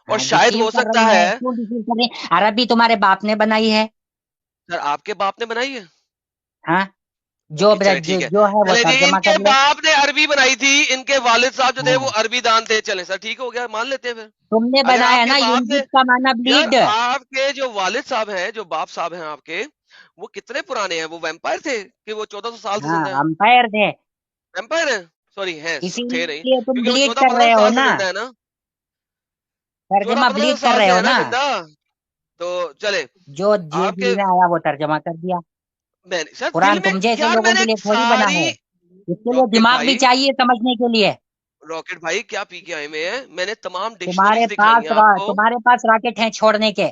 اور شاید ڈسیو ہو کر سکتا رہی ہے ہیں، کیوں ڈسیو کر رہی ہیں؟ عربی تمہارے باپ نے بنائی ہے، سر آپ کے باپ نے بنائی ہے؟ ہاں، جو اوکے چلے ٹھیک ہے، جو ہے وہ چلے جی ان ترجمہ کے کر لے۔ باپ نے عربی بنائی تھی، ان کے والد صاحب جو تھے ہاں، وہ عربی دان تھے، چلے سر ٹھیک ہو گیا، مان لیتے ہیں پھر۔ تم نے اگر آپ بنایا کے نا باپ نے، یونزف کا معنی یار بلیڈ۔ آپ کے جو والد صاحب ہیں، جو باپ صاحب ہیں آپ کے، وہ کتنے پرانے ہیں؟ وہ ویمپائر تھے کہ وہ 1400 سال سے ہاں، زندہ ہیں؟ امپائر تھے، ویمپائر ہیں، سوری ہیں، اسی تھے نہیں، لیے تم کیونکہ وہ بلیڈ کر 1400-1500 رہے ہو سال سے نا، زندہ ہے نا، ترجمہ 1400-1500 بلیڈ کر سال رہے سے ہو ہے نا نا، زندہ۔ تو چلے جو آپ کے، دل میں آیا وہ ترجمہ کر دیا۔ میں سر دل قرآن میں، تم جیسے یار میں لوگوں نے کے لیے تھوڑی بنا ساری، ہے، اس کے لیے راکٹ دماغ بھی بھائی، چاہیے سمجھنے کے لیے۔ راکٹ بھائی کیا پی کے آئے میں ہیں، میں نے تمام ڈکشنریز دکھائی ہیں آپ کو۔ تمہارے پاس راکٹ ہیں چھوڑنے کے،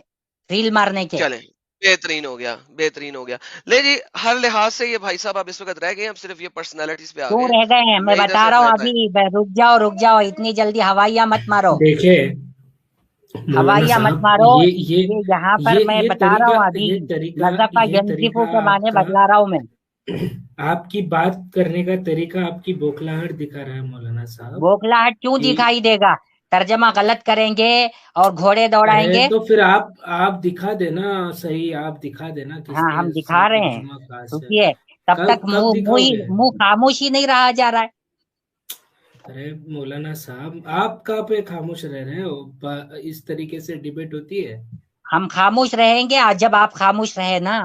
ریل مارنے کے۔ چلیں بہترین ہو گیا، بہترین ہو گیا۔ لے جی ہر لحاظ سے یہ بھائی صاحب اب اس وقت رہ گئے، ہم صرف یہ پرسنالٹیز پہ آ کیوں گئے، رہ گئے ہیں؟ میں نہیں ادھر بتا سے رہا ہوں ہدایت آئے۔ ابھی، رک جاؤ اتنی جلدی ہوائیاں مت مارو، دیکھیں مولانا ہوائیاں مت صاحب، مارو۔ یہ یہ یہاں پر میں بتا رہا ہوں ابھی، نظفہ یہ ینزفو طریقہ کے آپ معنی کا، بتلا رہا ہوں میں۔ آپ کی بات کرنے کا طریقہ آپ کی بوکھلاہٹ دکھا رہا ہے مولانا صاحب بوکھلاہٹ کیوں کہ، دکھائی دے گا؟ ترجمہ غلط کریں گے اور گھوڑے دوڑائیں ارے گے۔ تو پھر آپ دکھا دینا، صحیح آپ دکھا دینا کس ہاں، نے ہم صحیح دکھا رہے ہیں، ترجمہ کہاں سے، رکیے، تب تک کب دکھاؤ گے؟ منہ خاموش ہی نہیں رہا جا رہا ہے۔ ارے مولانا صاحب آپ کا پہ خاموش رہ رہے ہیں، اس طریقے سے ڈیبیٹ ہوتی ہے؟ ہم خاموش رہیں گے جب آپ خاموش رہے نا،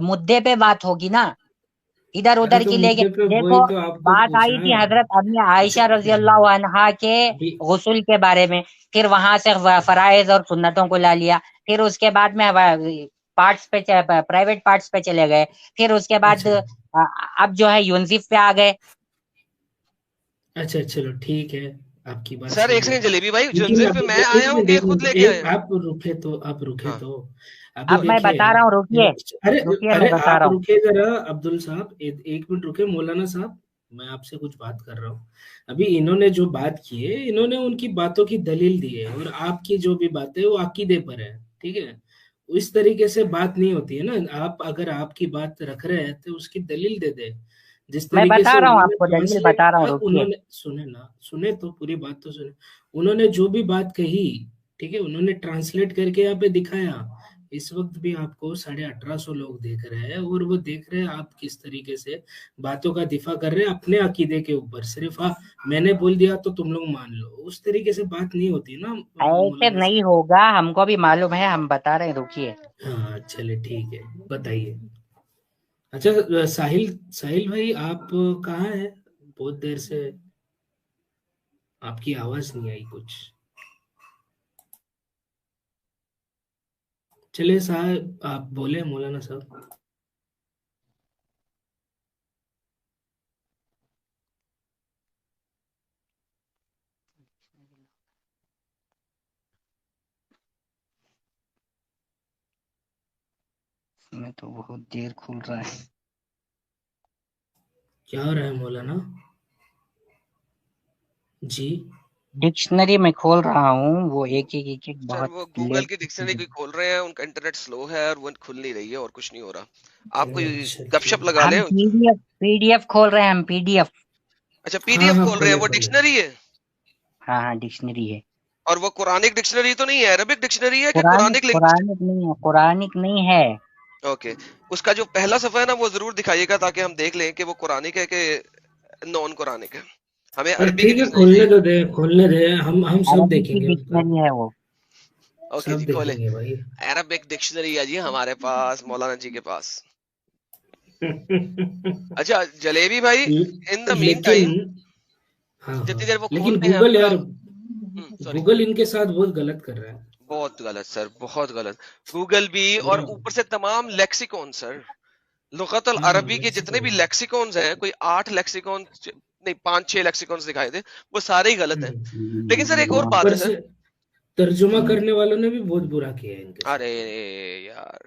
مدے پہ بات ہوگی نا، ادھر ارے ادھر تو کی لے کے مدعے پہ دیکھو۔ وہی تو آپ کو بات آئی پوچھا تھی حضرت امی عائشہ رضی اللہ عنہا کے ابھی۔ غسل کے بارے میں، پھر وہاں سے فرائض اور سنتوں کو لا لیا، پھر اس کے بعد میں پارٹس پہ، پرائیویٹ پارٹس پہ چلے گئے، پھر اس کے بعد اچھا اب جو ہے یونزف پہ آ گئے۔ اچھا چلو ٹھیک ہے، آپ کی بات سر ایک صحیح ہے، سیکنڈ جلیبی بھائی، لیکن زنجیر پہ ابھی میں ایک آیا ہوں منٹ کہ ایک خود منٹ لے کے آئے ہیں؟ آپ رکے تو ہاں ابھی اب میں دیکھیے، بتا رہا ہوں، رکیے ارے میں بتا آپ رہا ہوں. رکے ذرا عبدل صاحب، ایک منٹ رکے مولانا صاحب، میں آپ سے کچھ بات کر رہا ہوں. ابھی انہوں نے جو بات کی ہے، انہوں نے ان کی باتوں کی دلیل دی ہے، اور آپ کی جو بھی بات ہے وہ عقیدے پر ہے، ٹھیک ہے. اس طریقے سے بات نہیں ہوتی ہے نا. آپ اگر آپ کی بات رکھ رہے ہیں تو اس کی دلیل دے دیں. جس میں طریقے سے بتا رہا ہوں انہوں آپ نے کو، دلیل ٹرانسلیٹ، بتا رہا ہوں، رکیے. انہوں نے سنے تو پوری بات تو سنے. انہوں نے جو بھی بات کہی، ٹھیک ہے، انہوں نے ٹرانسلیٹ کر کے یہاں پہ دکھایا. اس وقت بھی آپ کو 1850 لوگ دیکھ رہے ہیں، اور وہ دیکھ رہے ہیں آپ کس طریقے سے باتوں کا دفاع کر رہے ہیں اپنے عقیدے کے اوپر. صرف میں نے بول دیا تو تم لوگ مان لو، اس طریقے سے بات نہیں ہوتی نا ایسے مولانا نہیں صاحب. ہوگا، ہم کو بھی معلوم ہے، ہم بتا رہے ہیں، رکیے. ہاں چلے ٹھیک ہے، بتائیے. اچھا ساحل بھائی، آپ کہاں ہیں؟ بہت دیر سے آپ کی آواز نہیں آئی کچھ. چلے صاحب آپ بولے مولانا صاحب. میں تو بہت دیر کھل رہا ہے. کیا ہو رہا ہے مولانا جی؟ ڈکشنری میں کھول رہا ہوں، وہ ایک ایک سر بہت وہ گوگل لیٹ. کی ڈکشنری کوئی کھول رہے ہیں، ان کا انٹرنیٹ سلو ہے اور وہ کھل نہیں رہی ہے، اور کچھ نہیں ہو رہا. آپ کوئی اچھا گپ ٹھیک. شپ لگا ہم لیں. پی ڈی ایف کھول رہے ہیں، ہم پی ڈی ایف. اچھا پی ڈی ہاں ایف ہاں کھول رہے ہیں، کھولے وہ کھولے. ڈکشنری ہے؟ ہاں ڈکشنری ہے. اور وہ قرآنک ڈکشنری تو نہیں ہے، عربک ڈکشنری ہے کہ قرآنک قرآنک لنک؟ قرآنک نہیں ہے، قرآنک نہیں ہے. اوکے، اس کا جو پہلا صفحہ ہے نا وہ ضرور دکھائیے گا تاکہ ہم دیکھ لیں کہ وہ قرآنک ہے کہ نان قرآنک ہے. ہمیں عربی کی ٹھیک ہے، ڈکشنری کھولنے چاہیے. تو دے، کھولنے دے، ہم سب عربی دیکھیں کی گے اس کا، ڈکشنری ہے وہ. اوکے سب جی کھولے. دیکھیں گے بھائی. عربک ڈکشنری ہے جی ہمارے پاس، مولانا جی کے پاس. اچھا جلیبی بھائی، ان دا مین لیکن ٹائم ہاں جتنی دیر وہ لیکن کھولتے ہیں گوگل اپنا. یار، سوری، گوگل ان کے ساتھ بہت غلط کر رہا ہے. بہت غلط سر، بہت غلط. گوگل بھی، اور پورا اوپر سے تمام لیکسیکون سر، لغت ہاں العربی کے جتنے بھی لیکسیکون. لیکسیکونز ہیں، کوئی 8 لیکسیکون نہیں 5-6 لیکسیکونز دکھائے تھے، وہ سارے ہی غلط ہیں. لیکن سر ایک اور بات اوپر ہے سر. سے ترجمہ کرنے والوں نے بھی بہت برا کیا ہے ان کے ارے ساتھ. یار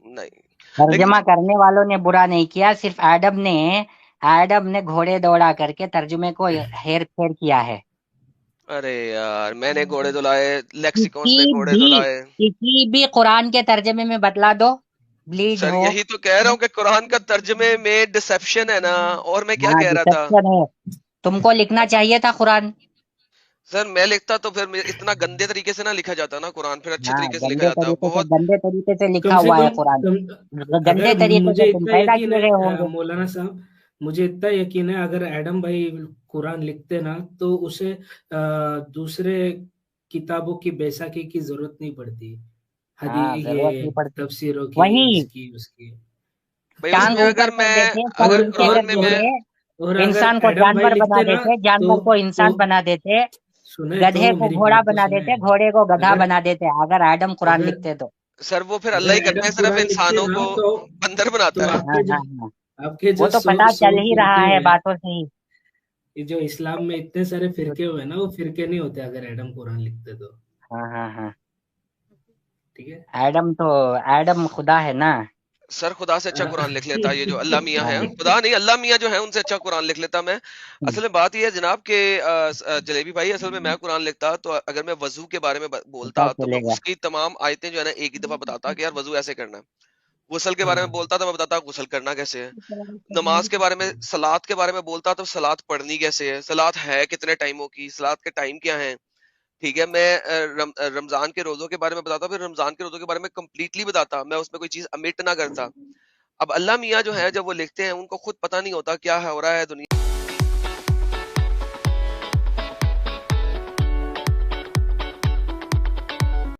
نہیں، لیکن ترجمہ کرنے والوں نے برا نہیں کیا، صرف ایڈم نے گھوڑے دوڑا کر کے ترجمے کو ہیر پھیر کیا ہے. ارے یار میں نے گھوڑے دلائے، لیکسیکونز نے کسی گھوڑے بھی دلائے. کسی بھی قرآن کے ترجمے میں بتلا دو، بلیڈ سر ہو. یہی تو کہہ رہا ہوں کہ قرآن کا ترجمے میں ڈسیپشن ہے نا. اور میں کیا ہاں کہہ رہا تھا ڈسپشن ہے. تم کو لکھنا چاہیے تھا قرآن. سر، میں لکھتا تو پھر اتنا گندے طریقے سے نہ لکھا جاتا نا قرآن، پھر اچھے ہاں طریقے سے لکھا جاتا. بہت گندے طریقے سے کم لکھا سے ہوا ہے قرآن. کم گندے اگر طریقے مجھے سے تم اتنا پیدا یقین کیے گئے ہوں ہے گے. مولانا صاحب، مجھے اتنا یقین ہے اگر ایڈم بھائی قرآن لکھتے نا تو اسے دوسرے کتابوں کی بیساکھی کی ضرورت نہیں پڑتی. ہاں ضرورت یہ نہیں پڑتی. تفسیروں کی، وہی اس کی. بھائی اس ٹانگ میں اوپر کر دیتے، سر اگر نیچے قرآن کر میں میں دیتے، اور اگر انسان کو ایڈم بھائی جانور بنا لکھتے نا دیتے، تو جانور کو تو انسان بنا دیتے، سنے تو گدھے کو میری گھوڑا بات تو بنا سنے. دیتے، گھوڑے کو گدھا اگر بنا دیتے، اگر ایڈم قرآن اگر لکھتے تو. سر وہ پھر اللہ اگر ہی کرتے ہیں، ایڈم صرف قرآن لکھتے انسانوں نا کو بندر تو بناتا ہے. ہاں ہاں ہاں، آپ کے وہ جو تو پتا چل ہی رہا فرقے ہے ہیں، باتوں سے ہی. یہ جو اسلام میں اتنے سارے فرقے ہوئے نا، وہ فرقے نہیں ہوتے اگر ایڈم قرآن لکھتے تو. ہاں ہاں ہاں، ٹھیک ہے. ایڈم خدا ہے نا. سر خدا سے اچھا قرآن لکھ لیتا یہ جو اللہ میاں ہے، ہاں خدا نہیں اللہ میاں جو ہے ان سے اچھا قرآن لکھ لیتا میں. اصل میں بات یہ ہے جناب کہ جلیبی بھائی، اصل میں قرآن لکھتا تو اگر میں وضو کے بارے میں پتا بولتا تو میں چلے گا. اس کی تمام آیتیں جو ہے نا ایک ہی دفعہ بتاتا کہ یار وضو ایسے کرنا ہے. غسل کے بارے ہاں میں بولتا تو میں بتاتا غسل کرنا کیسے ہے. نماز کے بارے میں، سلاد کے بارے میں بولتا تو سلاد پڑھنی کیسے ہے، سلاد ہے کتنے ٹائموں کی، سلاد کے ٹائم کیا ہیں. ٹھیک ہے، میں رمضان کے روزوں کے بارے میں بتاتا، پھر رمضان کے روزوں کے بارے میں کمپلیٹلی بتاتا، میں اس میں کوئی چیز امٹ نہ کرتا. اب اللہ میاں جو ہے جب وہ لکھتے ہیں ان کو خود پتہ نہیں ہوتا کیا ہو رہا ہے دنیا